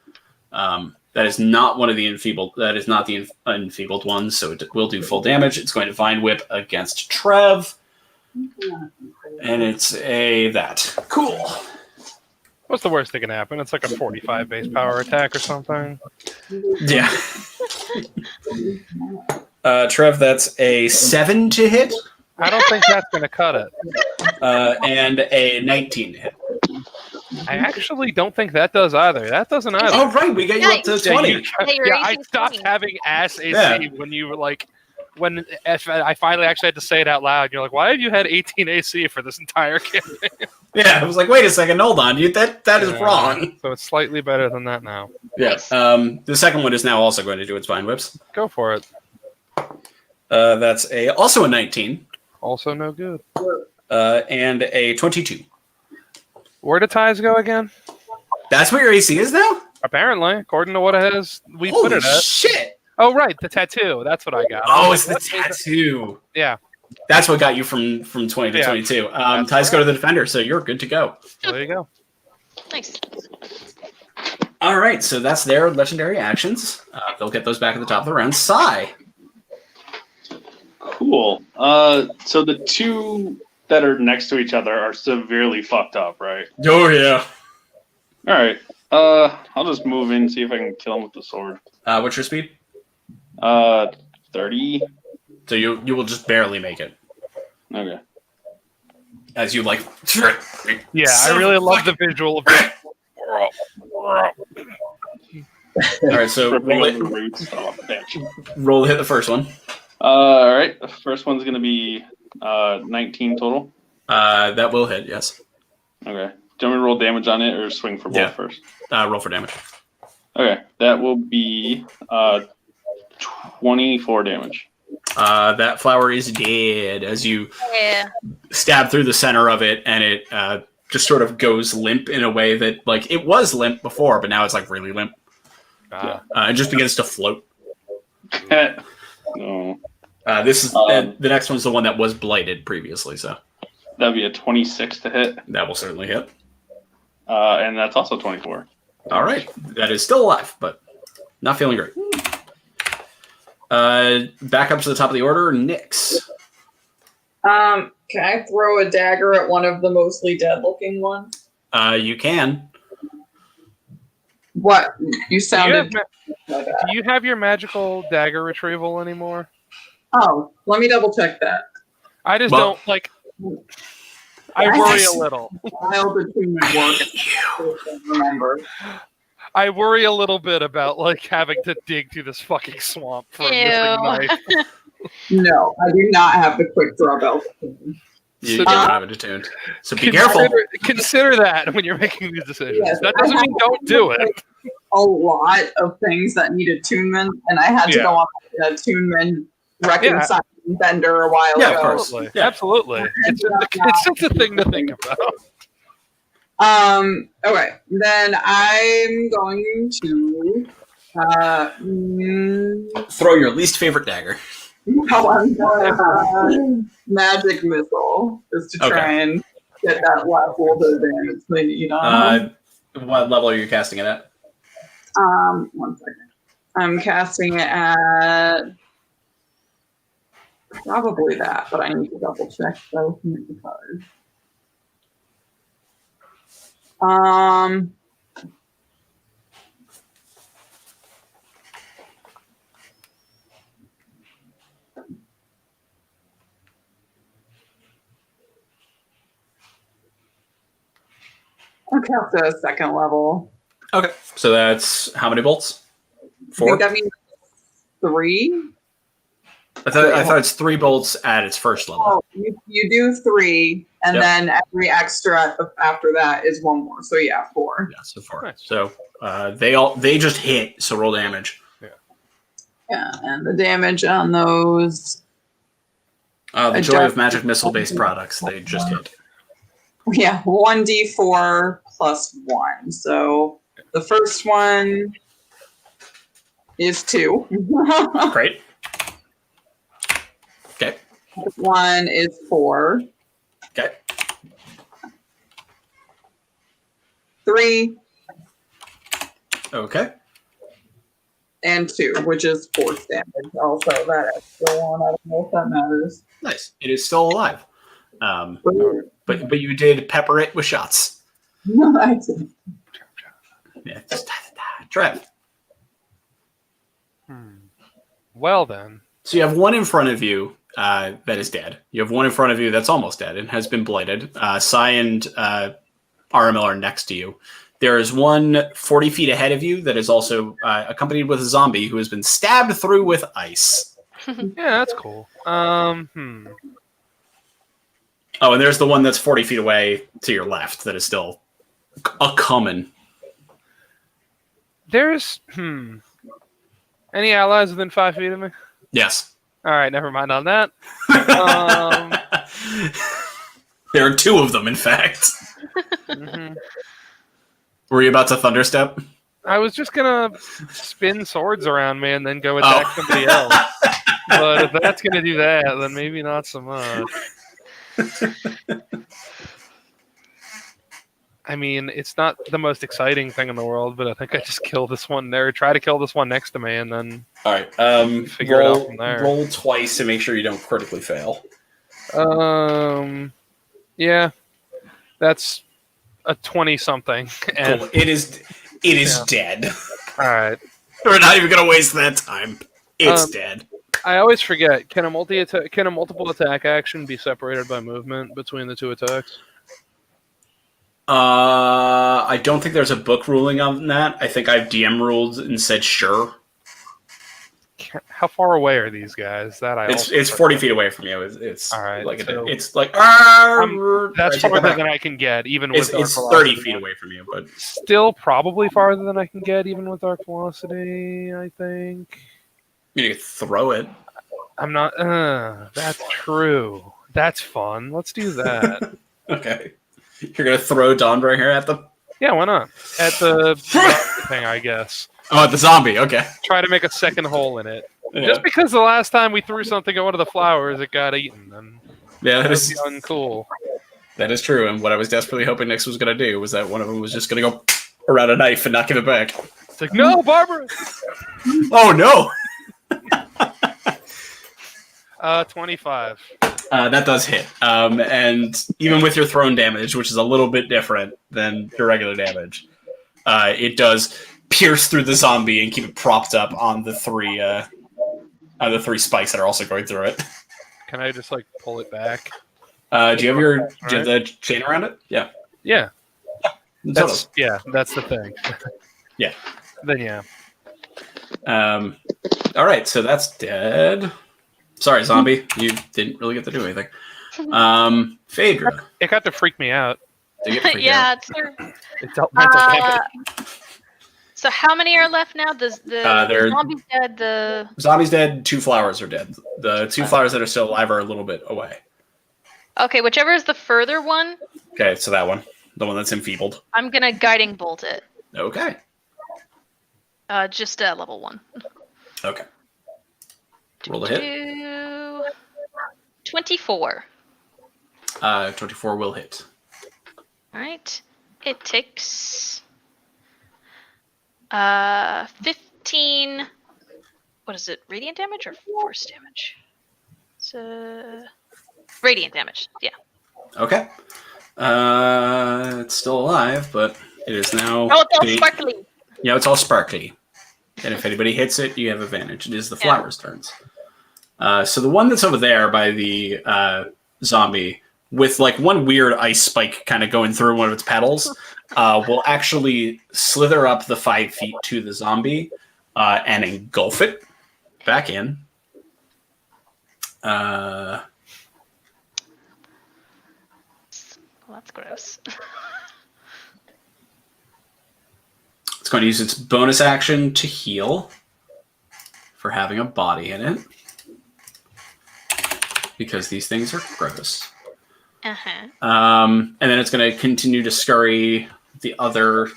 That is not one of the enfeebled. That is not the enfeebled one, so it will do full damage. It's going to Vine Whip against Trev, and it's a that. Cool. What's the worst that can happen? It's like a 45 base power attack or something. Yeah. Trev, that's a 7 to hit. I don't think that's going to cut it. And a 19 to hit. I actually don't think that does either. That doesn't either. Oh, right. We got you up to 20. I stopped having ass AC when you were like, when I finally actually had to say it out loud. You're like, why have you had 18 AC for this entire campaign? Yeah, I was like, wait a second, hold on. That is wrong. So it's slightly better than that now. Yeah. The second one is now also going to do its Vine Whips. Go for it. That's also a 19. Also no good. And a 22. Where do ties go again? That's what your AC is now? Apparently, according to what it is, we Holy put it at. Shit! Oh, right, the tattoo. That's what I got. Oh, it's the tattoo. Yeah. That's what got you from 20 to 22. Ties go to the defender, so you're good to go. There you go. Nice. All right, so that's their legendary actions. They'll get those back at the top of the round. Sai. Cool. So the two that are next to each other are severely fucked up, right? Oh, yeah. All right. I'll just move in, see if I can kill him with the sword. What's your speed? 30. So you will just barely make it. Okay. As you like. Yeah, I really love the visual of it. All right, so roll to hit the first one. All right. The first one's going to be 19 total. That will hit, yes. Okay. Do you want me to roll damage on it or swing for both first? Roll for damage. Okay. That will be 24 damage. That flower is dead as you stab through the center of it, and it just sort of goes limp in a way that, like, it was limp before, but now it's like really limp. It just begins to float. No. This is the next one's the one that was blighted previously, so that'd be a 26 to hit. That will certainly hit. And that's also 24. All right, that is still alive, but not feeling great. Back up to the top of the order, Nyx. Can I throw a dagger at one of the mostly dead-looking ones? You can. What? You sounded... Do you have your magical dagger retrieval anymore? Oh, let me double-check that. I just don't, like... I worry a little. I'll between my work and remember. I worry a little bit about, like, having to dig through this fucking swamp for a missing knife. No, I do not have the quick draw belt. You don't have it attuned. So be careful. Consider that when you're making these decisions. Yes, that doesn't mean don't do it. A lot of things that need attunement, and I had to go on an attunement reconciling bender a while ago. Of course. Yeah. Absolutely. It's just a thing to think about. Okay, then I'm going to throw your least favorite dagger. Magic missile, just to try and get that level of advantage they need on. What level are you casting it at? 1 second. I'm casting it at probably that, but I need to double check so I can get the card. I'll cast a second level. Okay, so that's how many bolts? 4? I think that means 3. I thought it's 3 bolts at its first level. Oh, you do 3, and then every extra after that is 1 more. So yeah, 4. Yeah, so 4. Nice. So they just hit. So roll damage. Yeah, and the damage on those. The joy of magic missile-based products. They just hit. Yeah, 1d4 plus 1. So the first one is 2. Great. Okay. One is 4. Okay. 3 Okay. and 2, which is force damage. Also, that extra one. I don't know if that matters. Nice. It is still alive. But you did pepper it with shots. No, I didn't. Yeah. Trev. Well then. So you have one in front of you that is dead. You have one in front of you that's almost dead and has been blighted. Sai and RML are next to you. There is one 40 feet ahead of you that is also accompanied with a zombie who has been stabbed through with ice. Yeah, that's cool. Oh, and there's the one that's 40 feet away to your left that is still a-coming. There's any allies within 5 feet of me? Yes. All right, never mind on that. There are 2 of them, in fact. Mm-hmm. Were you about to thunderstep? I was just gonna spin swords around me and then go attack somebody else. But if that's gonna do that, then maybe not so much. I mean, it's not the most exciting thing in the world, but I think I just kill this one there, try to kill this one next to me, and then all right, figure it out from there. Roll twice to make sure you don't critically fail. Yeah, that's a 20-something. And cool. It is dead. All right, we're not even gonna waste that time. It's dead. I always forget. Can a multiple attack action be separated by movement between the 2 attacks? I don't think there's a book ruling on that. I think I've DM ruled and said sure. How far away are these guys? It's 40 feet away from you. It's all right. Like so it's like that's farther than I can get, even with it's 30 feet away from you, but still probably farther than I can get, even with Arc Velocity. I think. You could throw it. I'm not. That's true. That's fun. Let's do that. Okay. You're gonna throw Dawnbringer at them? Yeah, why not? At the thing, I guess. Oh, at the zombie. Okay. Try to make a second hole in it. Yeah. Just because the last time we threw something at one of the flowers, it got eaten. And yeah, that is uncool. That is true. And what I was desperately hoping Nix was gonna do was that one of them was just gonna go around a knife and not give it back. It's like, no, Barbara. Oh no. 25. That does hit. And even with your thrown damage, which is a little bit different than your regular damage, it does pierce through the zombie and keep it propped up on the 3 spikes that are also going through it. Can I just pull it back? Do you have the chain around it? Yeah. Yeah. That's the thing. Yeah. Then yeah. All right, so that's dead. Sorry, zombie. You didn't really get to do anything. Phaedra. It got to freak me out. Yeah, it dealt mental damage. So how many are left now? The zombie's dead. The zombie's dead. 2 flowers are dead. The 2 flowers that are still alive are a little bit away. Okay, whichever is the further one. Okay, so that one, the one that's enfeebled. I'm gonna guiding bolt it. Okay. Just level 1. Okay. Roll a hit. 24. 24 will hit. All right. It takes 15. What is it? Radiant damage or force damage? It's radiant damage. Yeah. Okay. It's still alive, but it is now. Oh, it's all sparkly. Yeah, it's all sparkly. And if anybody hits it, you have advantage. It is the flowers' turns. So the one that's over there by the zombie, with one weird ice spike kind of going through one of its petals, will actually slither up the 5 feet to the zombie and engulf it back in. Well, that's gross. It's going to use its bonus action to heal for having a body in it. Because these things are gross. Uh-huh. And then it's going to continue to scurry the other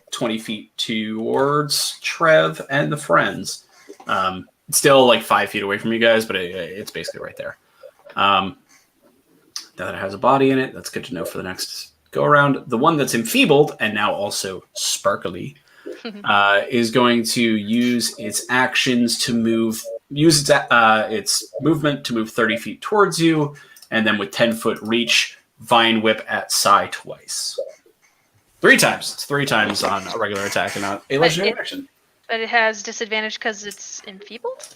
20 feet towards Trev and the friends. It's still 5 feet away from you guys, but it's basically right there. Now that it has a body in it, that's good to know for the next go around. The one that's enfeebled and now also sparkly is going to use its actions to use its movement to move 30 feet towards you, and then with 10-foot reach, Vine Whip at Sai twice. 3 times. It's 3 times on a regular attack and not a legendary action. But it has disadvantage because it's enfeebled?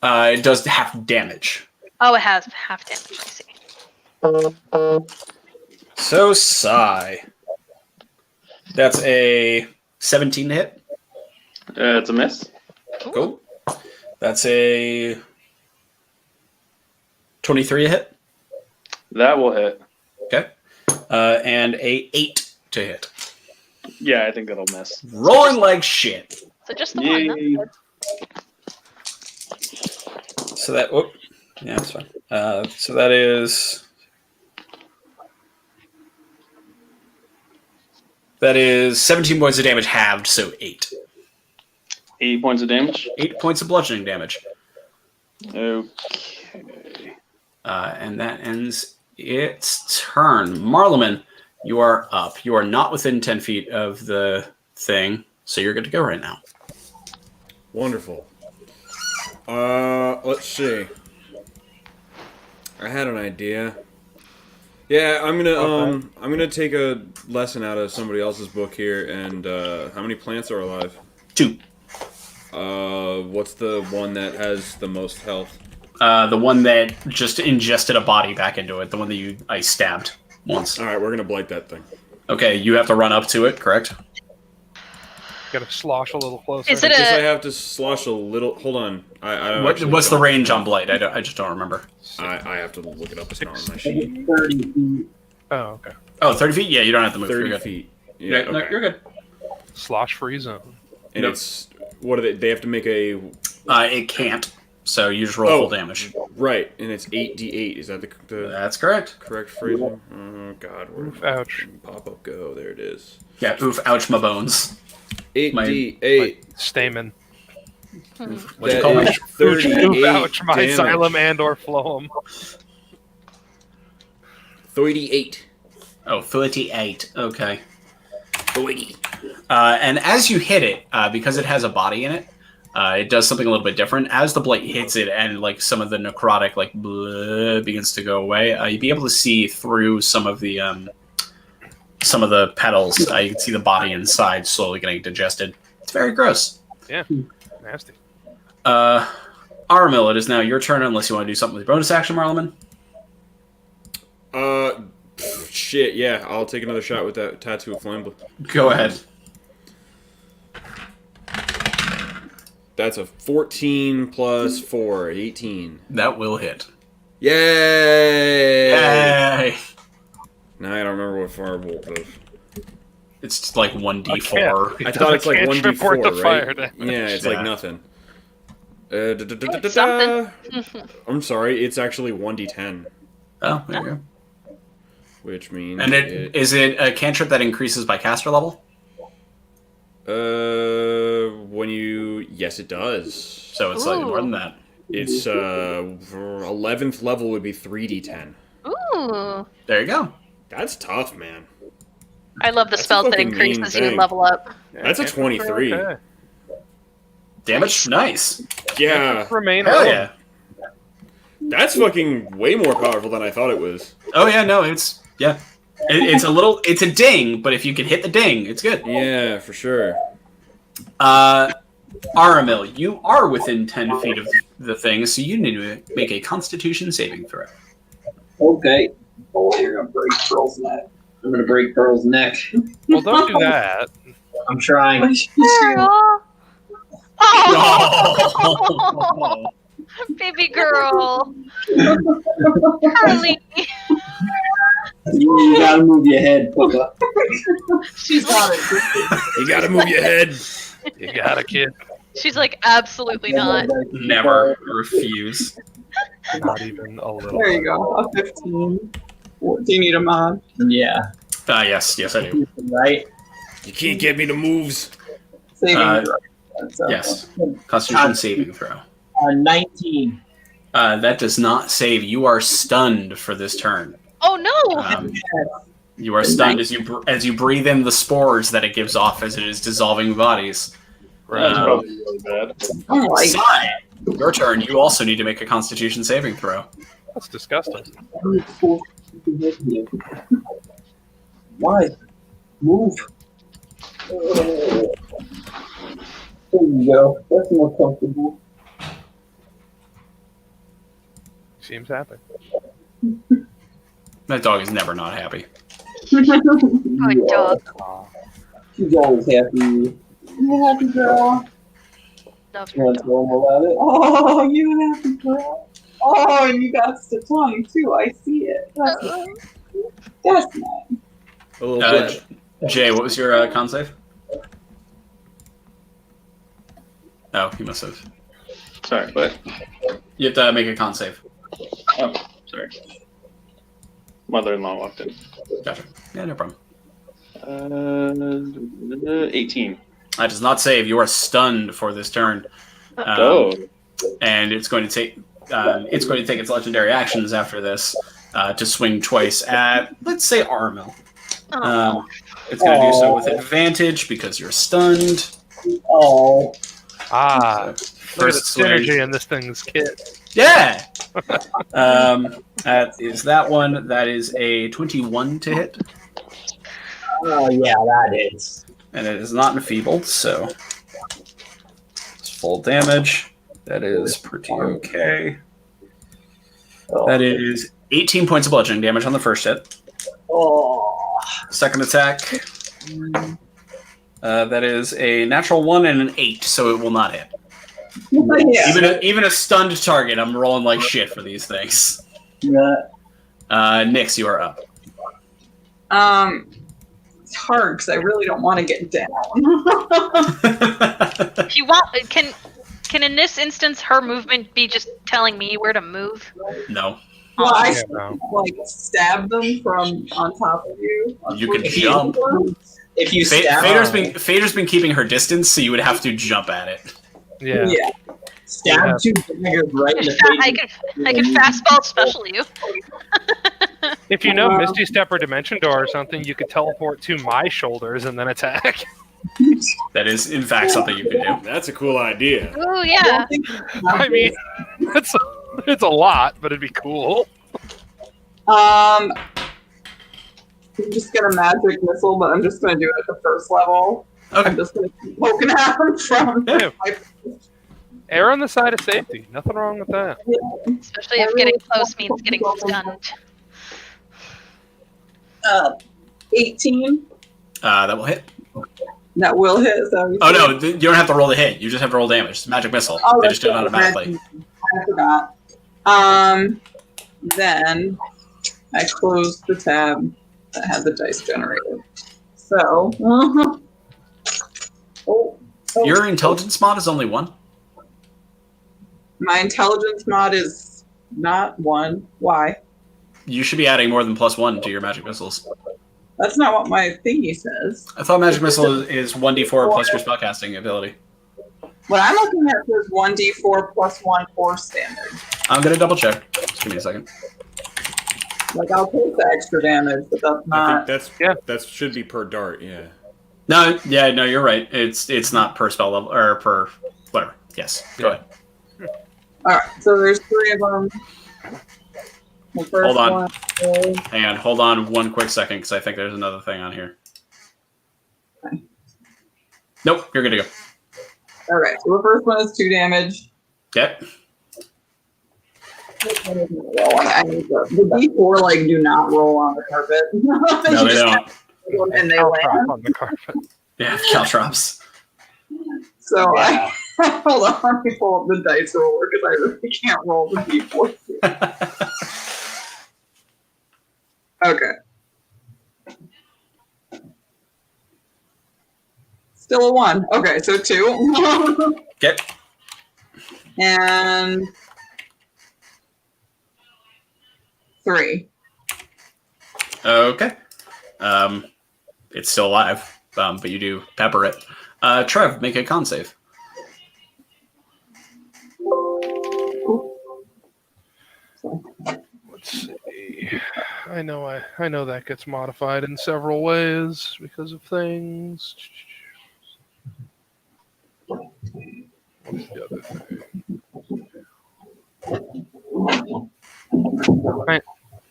It does half damage. Oh, it has half damage, I see. So, Sai. That's a 17 to hit. It's a miss. Cool. That's a 23 to hit. That will hit. Okay. And a 8 to hit. Yeah, I think that'll miss. Rolling like shit. So just the Yay. one. So that... Whoop. Yeah, that's fine. So that is... That is 17 points of damage halved, so 8. 8 points of damage. 8 points of bludgeoning damage. Okay. And that ends its turn. Marleman, you are up. You are not within 10 feet of the thing, so you're good to go right now. Wonderful. Let's see. I had an idea. Yeah, I'm gonna take a lesson out of somebody else's book here. And how many plants are alive? 2. What's the one that has the most health? The one that just ingested a body back into it. The one that I stabbed once. All right, we're gonna blight that thing. Okay, you have to run up to it, correct? Gotta slosh a little closer. Is it I guess I have to slosh a little. Hold on. I don't. What's the range on blight? I just don't remember. I have to look it up. It's not on my sheet. 30 feet. Oh, okay. Oh, 30 feet? Yeah, you don't have to move. 30 You're good. feet. Yeah, Yeah, no, okay. you're good. Slosh free zone. And Yep. it's what are they? They have to make a It can't, so you just roll full damage. Right, and it's 8d8. Is that the That's correct. correct phrasing? Oh God, where Oof, ouch. pop up go? There it is. Yeah, oof, ouch, my bones. 8d8. Like, stamen. What'd you call That me? is 38 Oof, ouch, my damage. xylem and or phloem. 38. Oh, 38. Okay. 30. And as you hit it, because it has a body in it, it does something a little bit different. As the blight hits it and like some of the necrotic like begins to go away, you'd be able to see through some of the petals. You can see the body inside slowly getting digested. It's very gross. Yeah, nasty. Aramil, it is now your turn unless you want to do something with your bonus action, Marleman. Shit, yeah. I'll take another shot with that tattoo of flame. Go ahead. That's a 14 plus 4, 18. That will hit. Yay! Yay! Now I don't remember what firebolt does. It's like 1d4. I thought it's like Cantrip worth 1d4, of fire right? damage. Yeah, it's Yeah. like nothing. Something. I'm sorry, it's actually 1d10, Oh, there you go. which means And is it a cantrip that increases by caster level? yes, it does. So it's like more than that. It's 11th level would be 3d10. Ooh. There you go. That's tough, man. I love the That's a spells that fucking mean increase as you thing. level up. That's a 23. Okay. Damage? Nice. Yeah, Remain Hell on. yeah. that's fucking way more powerful than I thought it was. Oh yeah, no, it's it's a ding, but if you can hit the ding, it's good. Yeah, for sure. Aramil, you are within 10 feet of the thing, so you need to make a Constitution saving throw. Okay. Oh, you're gonna break Pearl's neck. I'm gonna break Pearl's neck. Well, don't do that. I'm trying. Girl. Oh, Oh. baby girl. Curly. You gotta move your head, Papa. She's like, You gotta move your head. You got a kid. she's like, absolutely not. Never refuse. Not even a little. There you go. A 15. Do you need a mod? Yeah. Yes, I do. Right? You can't get me the moves. Saving Uh, throw. So- Yes. Constitution saving throw. 19. That does not save. You are stunned for this turn. Oh no! You are stunned as you breathe in the spores that it gives off as it is dissolving bodies. That's probably really bad. Sai, your turn. You also need to make a Constitution saving throw. That's disgusting. Why? Move. There you go. That's more comfortable. Seems happy. That dog is never not happy. Good dog. She's always happy. You happy girl? Love You her want to dog. tell them about it? Oh, you happy girl. Oh, and you got the tongue too. I see it. That's nice. A little bit. Jay, what was your con save? Oh, you must have. Sorry, but You have to make a con save. oh, sorry. Mother-in-law walked in. Gotcha. Yeah, no problem. 18. That does not save. You are stunned for this turn. And it's going to take its legendary actions after this to swing twice at, let's say, Armel. It's going to do so with advantage because you're stunned. Oh. Ah, look at the First swing. synergy in this thing's kit. Yeah. That is that one. That is a 21 to hit, Oh yeah, that is. and it is not enfeebled, so it's full damage. That is pretty okay. That is 18 points of bludgeoning damage on the first hit. Oh. Second attack. That is a natural 1 and an 8, so it will not hit. Yeah. Even a stunned target, I'm rolling like shit for these things. Yeah. Nyx, you are up. It's hard because I really don't want to get down. If you want, can in this instance her movement be just telling me where to move? No. Well, I Yeah, should, no. like stab them from on top of you. You can jump. If you Fa- stab, Fader's been keeping her distance, so you would have to jump at it. Yeah. Yeah. stab two daggers right in the face. I can fastball special you. If you know Misty Step or Dimension Door or something, you could teleport to my shoulders and then attack. That is, in fact, something you can do. That's a cool idea. Oh yeah. I mean, it's a lot, but it'd be cool. I'm just gonna magic missile, but I'm just gonna do it at the first level. Okay. I'm just gonna keep poking at him from. Yeah. Err on the side of safety. Nothing wrong with that. Especially if getting close means getting stunned. 18. That will hit. That will hit. Is that what you Oh said? no, you don't have to roll the hit. You just have to roll damage. It's magic missile. Oh, They that's just do it right. automatically. I forgot. Then I closed the tab that had the dice generator. So, Your intelligence mod is only 1. my intelligence mod is not 1. Why? You should be adding more than +1 to your magic missiles. That's not what my thingy says. I thought magic missile is 1d4 plus your spellcasting ability. What I'm looking at says 1d4 plus 1 force damage. I'm gonna double check. Just give me a second. Like, I'll take the extra damage, but that's I not. think that should be per dart. Yeah. No, you're right. It's not per spell level or per whatever. Yes, go ahead. Alright, so there's 3 of them. The first Hold on. one is- Hang on, hold on one quick second because I think there's another thing on here. Nope, you're good to go. Alright, so the first one is 2 damage. Okay. I need the D4 like do not roll on the carpet. No, they don't. And they I'll land. drop on the carpet. Yeah, caltrops. So I hold on, let me pull up the dice roller because I really can't roll the D4. Okay. Still a 1. Okay, so 2. Okay. And 3. Okay. It's still alive, but you do pepper it. Trev, make a con save. I know that gets modified in several ways because of things. What's the other thing?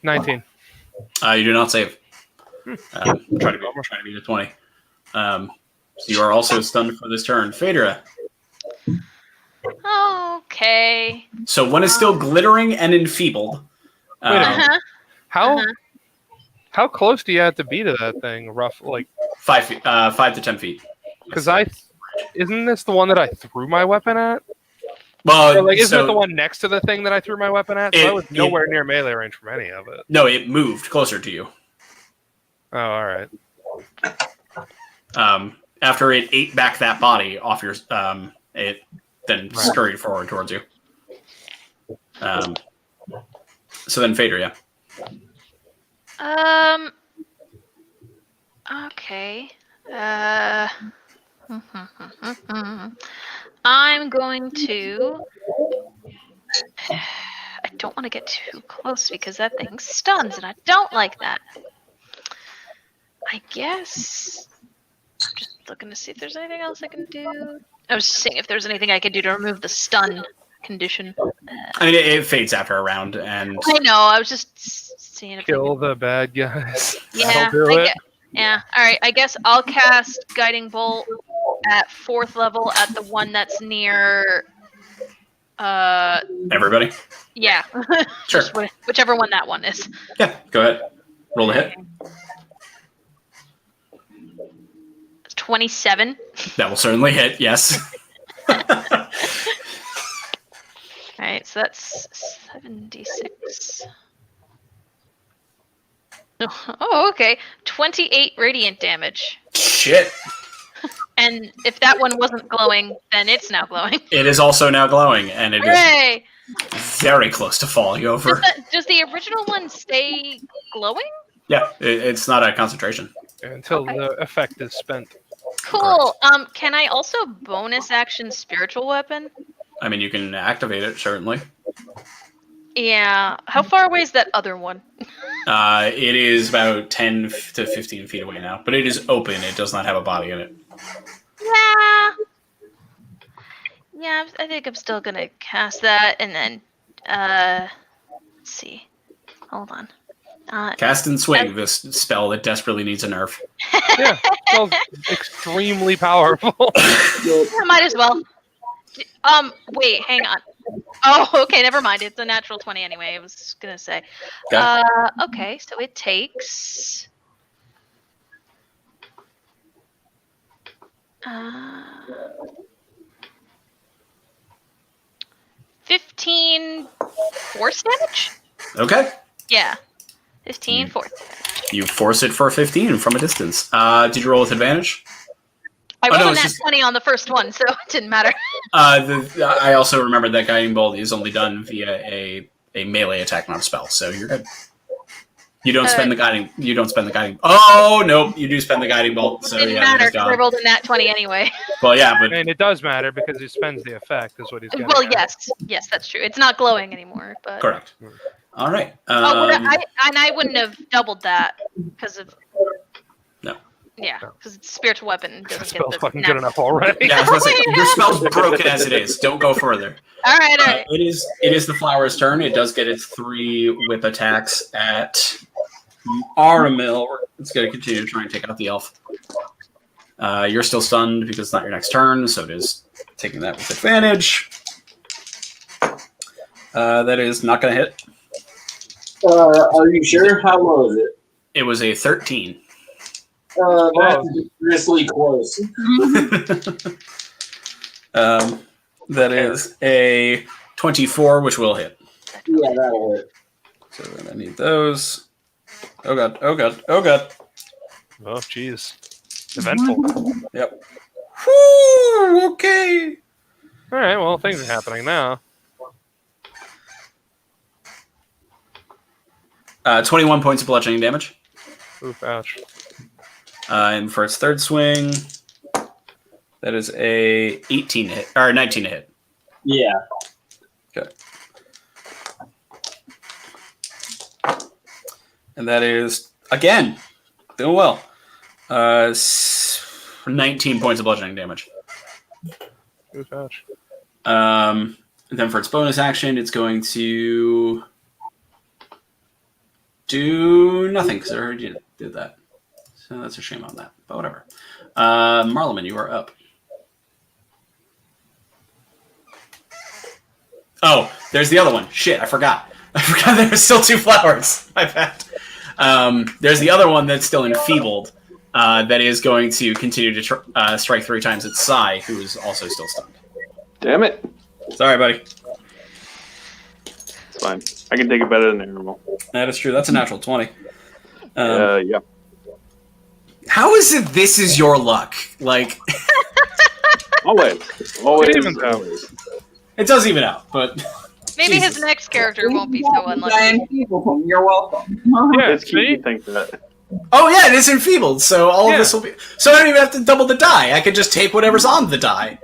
19. You do not save. Try to beat a 20. So you are also stunned for this turn. Phaedra. Okay. So one is still glittering and enfeebled. Wait a minute. How close do you have to be to that thing? Rough, like 5 feet, 5 to 10 feet. Because isn't this the one that I threw my weapon at? Well, or isn't it the one next to the thing that I threw my weapon at? So I was nowhere near melee range from any of it. No, it moved closer to you. Oh, all right. After it ate back that body off your, it then scurried forward towards you. So then, Phaedra, Okay. I'm going to. I don't want to get too close because that thing stuns, and I don't like that. I guess. I'm just looking to see if there's anything else I can do. I was seeing if there's anything I could do to remove the stun condition. I mean, it fades after a round, and I know. I was just seeing if kill the bad guys. Yeah. Yeah. All right. I guess I'll cast Guiding Bolt at 4th level at the one that's near. Everybody. Yeah. Sure. Just whichever one that one is. Yeah. Go ahead. Roll the hit. 27. That will certainly hit. Yes. Alright, so that's 76. Oh, okay. 28 radiant damage. Shit. And if that one wasn't glowing, then it's now glowing. It is also now glowing, and it Hooray! is very close to falling over. Does the original one stay glowing? Yeah, it's not a concentration. Until the effect is spent. Cool. Can I also bonus action spiritual weapon? I mean, you can activate it, certainly. Yeah. How far away is that other one? It is about 10 to 15 feet away now, but it is open. It does not have a body in it. Yeah, I think I'm still gonna cast that, and then, let's see. Hold on. Cast and swing, this spell that desperately needs a nerf. Yeah, spell's extremely powerful. I might as well. Wait, hang on. Oh, okay, never mind. It's a natural 20 anyway, I was gonna say. Okay, so it takes... 15 force damage? Okay. Yeah. 15 force damage. You force it for 15 from a distance. Did you roll with advantage? I rolled a nat 20 on the first one, so it didn't matter. I also remembered that Guiding Bolt is only done via a melee attack, not a spell, so you're good. You don't spend the guiding. You don't spend the guiding. Oh nope, you do spend the Guiding Bolt. So it didn't yeah, matter because I rolled a nat 20 anyway. Well, yeah, but and it does matter because he spends the effect, is what he's getting. Well, at. yes, that's true. It's not glowing anymore, but correct. All right. I wouldn't have doubled that because of no. Yeah, because it's spiritual weapon. That spell's fucking good enough already. Yeah, I was gonna say, your spell's broken as it is. Don't go further. All right. It is the flower's turn. It does get its 3 whip attacks at Aramil. It's going to continue to try and take out the elf. You're still stunned because it's not your next turn, so it is taking that with advantage. That is not going to hit. Are you sure? How low is it? It was a 13. That's dangerously close. That is a 24, which will hit. Yeah, that'll hit. So then I need those. Oh god, oh god, oh god. Oh, jeez. Eventful. Yep. Whew, okay. All right, well, things are happening now. 21 points of bludgeoning damage. Oof, ouch. And for its third swing, that is a 18 to hit, or 19 to hit. Yeah. Okay. And that is, again, doing well. 19 points of bludgeoning damage. Good catch. And then for its bonus action, it's going to do nothing because I already did that. So that's a shame on that, but whatever. Marleman, you are up. Oh, there's the other one. Shit, I forgot. I forgot there were still 2 flowers. My bad. There's the other one that's still enfeebled. That is going to continue to strike 3 times at Sai, who is also still stunned. Damn it. Sorry, buddy. It's fine. I can take it better than normal. That is true. That's a natural 20. Yeah. How is it this is your luck? Like... Always. It does even out, but... Maybe Jesus. his next character won't be so unlucky. Giant people, you're welcome. Yeah, It's cute see? to think that. Oh yeah, it is enfeebled, so all of this will be... So I don't even have to double the die. I could just take whatever's on the die.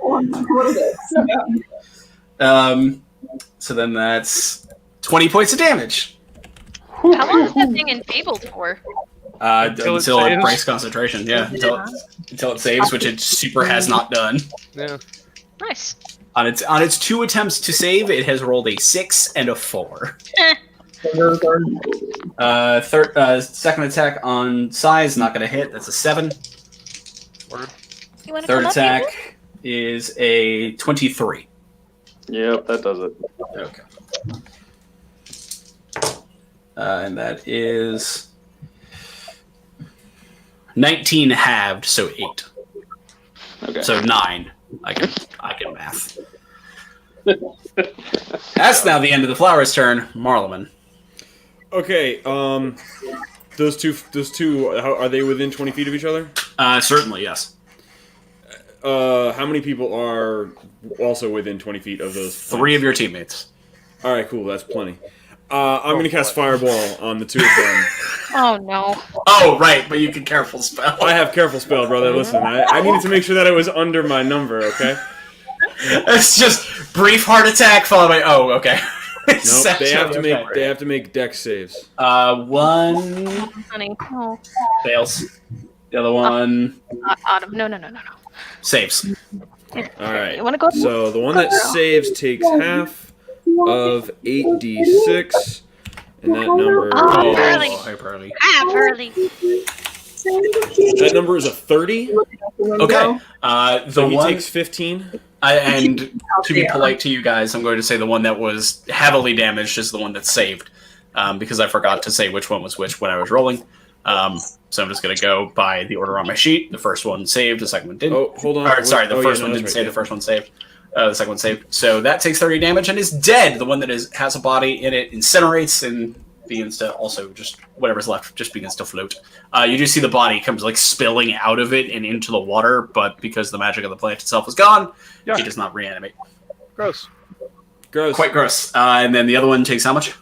So then that's 20 points of damage. How long is that thing enfeebled for? Until it saves. breaks concentration, yeah. Until it saves, which it super has not done. Yeah. Nice. On its 2 attempts to save, it has rolled a 6 and a 4. Second attack on Sai is not going to hit. That's a 7. Word. You wanna Third come up attack is a 23. Yep, that does it. Okay. And that is 19 halved, so 8. Okay. So 9. I can math. That's now the end of the flower's turn. Marleman. Okay, those two, how, are they within 20 feet of each other? Certainly, yes. How many people are also within 20 feet of those? 3 of your teammates. Alright, cool, that's plenty. I'm gonna cast Fireball on the 2 of them. Oh no. Oh, right, but you can careful spell. I have careful spell, brother, listen, I needed to make sure that I was under my number, okay? It's just brief heart attack followed by, oh, okay. Nope, they have to make dex saves. 1 Honey. Oh. fails. The other one Autumn. No. saves. Alright, You wanna go? so the one that saves takes half of 8d6, and that number Oh, is... Pearly. Hey, Pearly. Ah, Pearly. That number is a 30, Okay. The so he one... takes 15. And to be polite to you guys, I'm going to say the one that was heavily damaged is the one that's saved, because I forgot to say which one was which when I was rolling. So I'm just going to go by the order on my sheet. The first one saved, the second one didn't. Oh, hold on. Or, sorry, the first one that's didn't right, save, the first one saved. The second one saved. So that takes 30 damage and is dead. The one that has a body in it incinerates and begins to also just, whatever's left, just begins to float. You do see the body comes like spilling out of it and into the water, but because the magic of the plant itself is gone, it does not reanimate. Gross. Quite gross. And then the other one takes how much?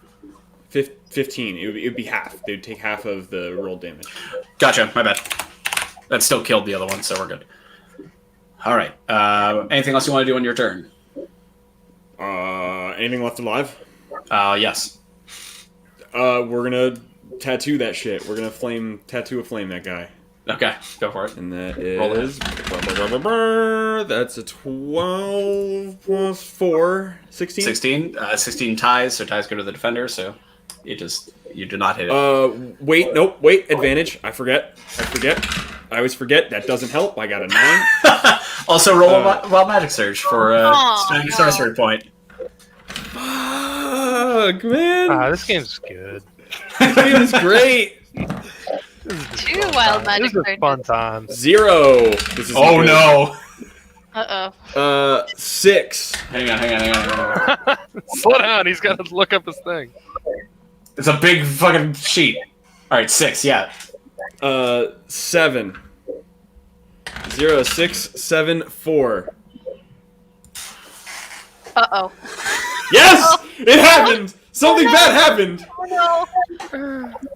15. It would be half. They would take half of the roll damage. Gotcha, my bad. That still killed the other one, so we're good. Alright. Anything else you want to do on your turn? Anything left alive? Yes. We're gonna tattoo that shit. We're gonna tattoo a flame that guy. Okay, go for it. And that Roll is... That's a 12 plus 4. 16? 16. 16 ties, so ties go to the defender, so you do not hit it. Wait, nope, wait, advantage. I forget. I always forget. That doesn't help. I got a 9. Also, roll a Wild Magic Surge for spending a sorcery point. Fuck, man. This game's good. This game is great. 2 wild magic This is surges. fun times. 0. This is Oh no! Uh-oh. 6. Hang on. Slow down. He's got to look up his thing. It's a big fucking sheet. Alright, 6, yeah. 7. 0, 6, 7, 4. Uh-oh. Yes! It happened! Something bad happened! Oh no.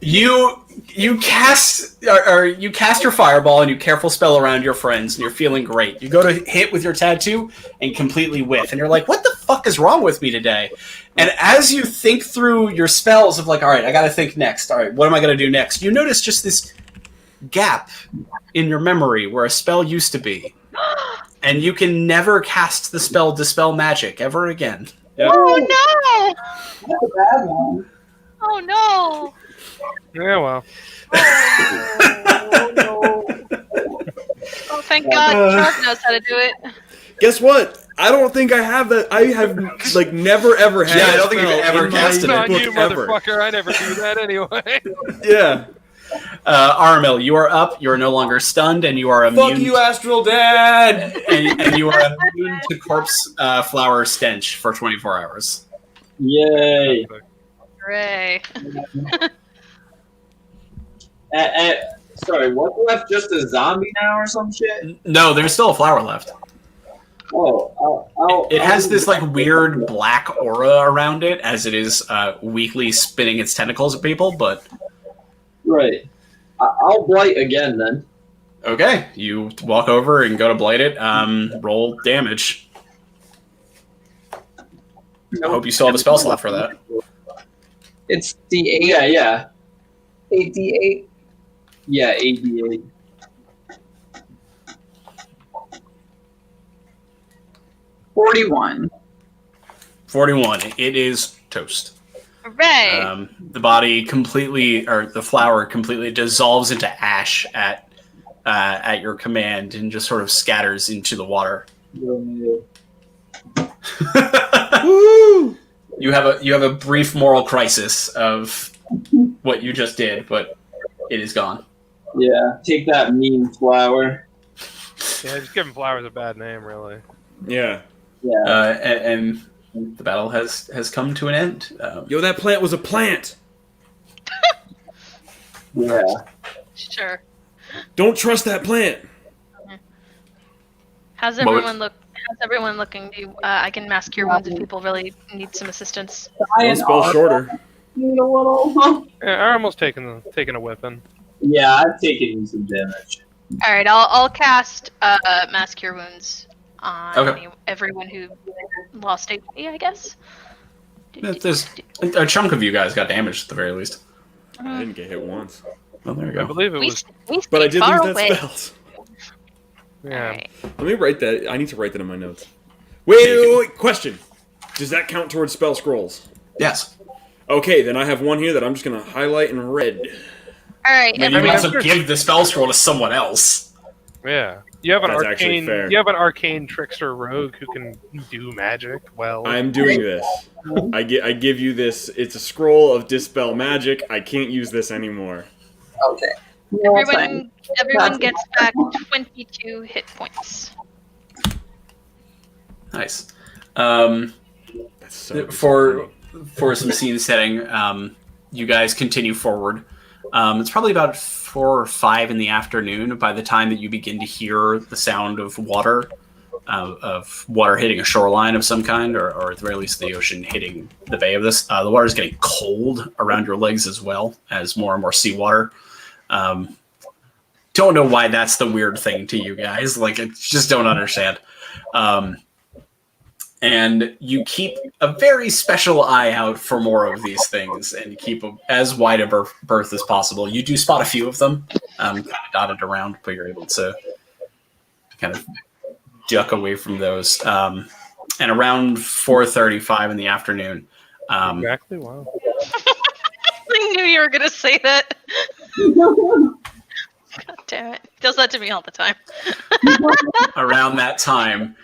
You cast your fireball and you careful spell around your friends and you're feeling great. You go to hit with your tattoo and completely whiff and you're like, what the fuck fuck is wrong with me today? And as you think through your spells of like, all right, I got to think next. All right, what am I going to do next? You notice just this gap in your memory where a spell used to be. And you can never cast the spell Dispel Magic ever again. Yep. Oh That's a bad one. no! Oh no! Yeah, well. Oh no! Oh, thank God, Charles knows how to do it. Guess what? I don't think I have that. I have like never ever had. Yeah, I that don't think you've spell ever in my casted It's it. on book you, ever. motherfucker. I never do that anyway. Yeah. Aramil, you are up. You are no longer stunned, and you are immune. Fuck you, Astral Dad. and you are immune to corpse flower stench for 24 hours. Yay! Hooray! Sorry, what's left? Just a zombie now or some shit? No, there's still a flower left. Oh, It has this like weird black aura around it as it is weakly spinning its tentacles at people, but Right. I'll blight again then. okay, you walk over and go to blight it. Roll damage. I hope you still have a spell slot for that. It's D8. Yeah. 8D8. Yeah, 88. $41. 41. It is toast. Hooray! The body completely, or the flower completely dissolves into ash at your command and just sort of scatters into the water. Woo! You have a brief moral crisis of what you just did, but it is gone. Yeah, take that mean flower. Yeah, just giving flowers a bad name, really. Yeah. Yeah. And the battle has come to an end. Yo, that plant was a plant. Yeah. Sure. Don't trust that plant. How's Well, everyone looking? I can mask your wounds if people really need some assistance. One spell shorter. Need a little. Yeah, I'm almost taking a whipping. Yeah, I've taken some damage. All right, I'll cast mask cure wounds on Okay. everyone who lost HP, I guess. There's a chunk of you guys got damaged at the very least. I didn't get hit once. Well, there you I go. believe it We, was. we But I stayed did far lose that away. spells. Yeah. Alright. Let me write that. I need to write that in my notes. Wait. Question. Does that count towards spell scrolls? Yes. Okay, then I have one here that I'm just going to highlight in red. All right, And you can everyone. also give the spell scroll to someone else. Yeah. You have an That's actually arcane. fair. You have an arcane trickster rogue who can do magic. Well, I'm doing this. I give you this. It's a scroll of Dispel Magic. I can't use this anymore. Okay. No, it's fine. Everyone gets back 22 hit points. Nice. That's so For some scene setting, you guys continue forward. It's probably about 4 or 5 in the afternoon by the time that you begin to hear the sound of water hitting a shoreline of some kind, or at the very least the ocean hitting the bay of this. The water is getting cold around your legs as well as more and more seawater. Don't know why that's the weird thing to you guys. Like, I just don't understand. And you keep a very special eye out for more of these things and keep as wide a berth as possible. You do spot a few of them kind of dotted around, but you're able to kind of duck away from those. And around 4:35 in the afternoon. exactly. Wow. I knew you were gonna say that. God damn it! Does that to me all the time. Around that time,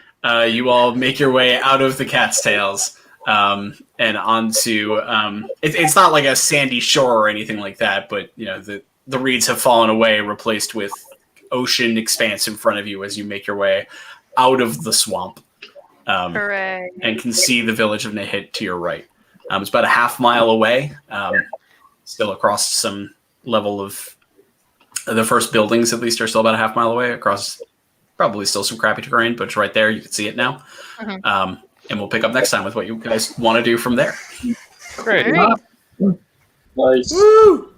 you all make your way out of the cat's tails and onto. It's not like a sandy shore or anything like that, but you know the reeds have fallen away, replaced with ocean expanse in front of you as you make your way out of the swamp. Hooray! And can see the village of Nahit to your right. It's about a half mile away, still across some level of the first buildings, at least, are still about a half mile away, across probably still some crappy terrain, but it's right there. You can see it now. Mhm. And we'll pick up next time with what you guys want to do from there. Great. All right. Nice. Woo!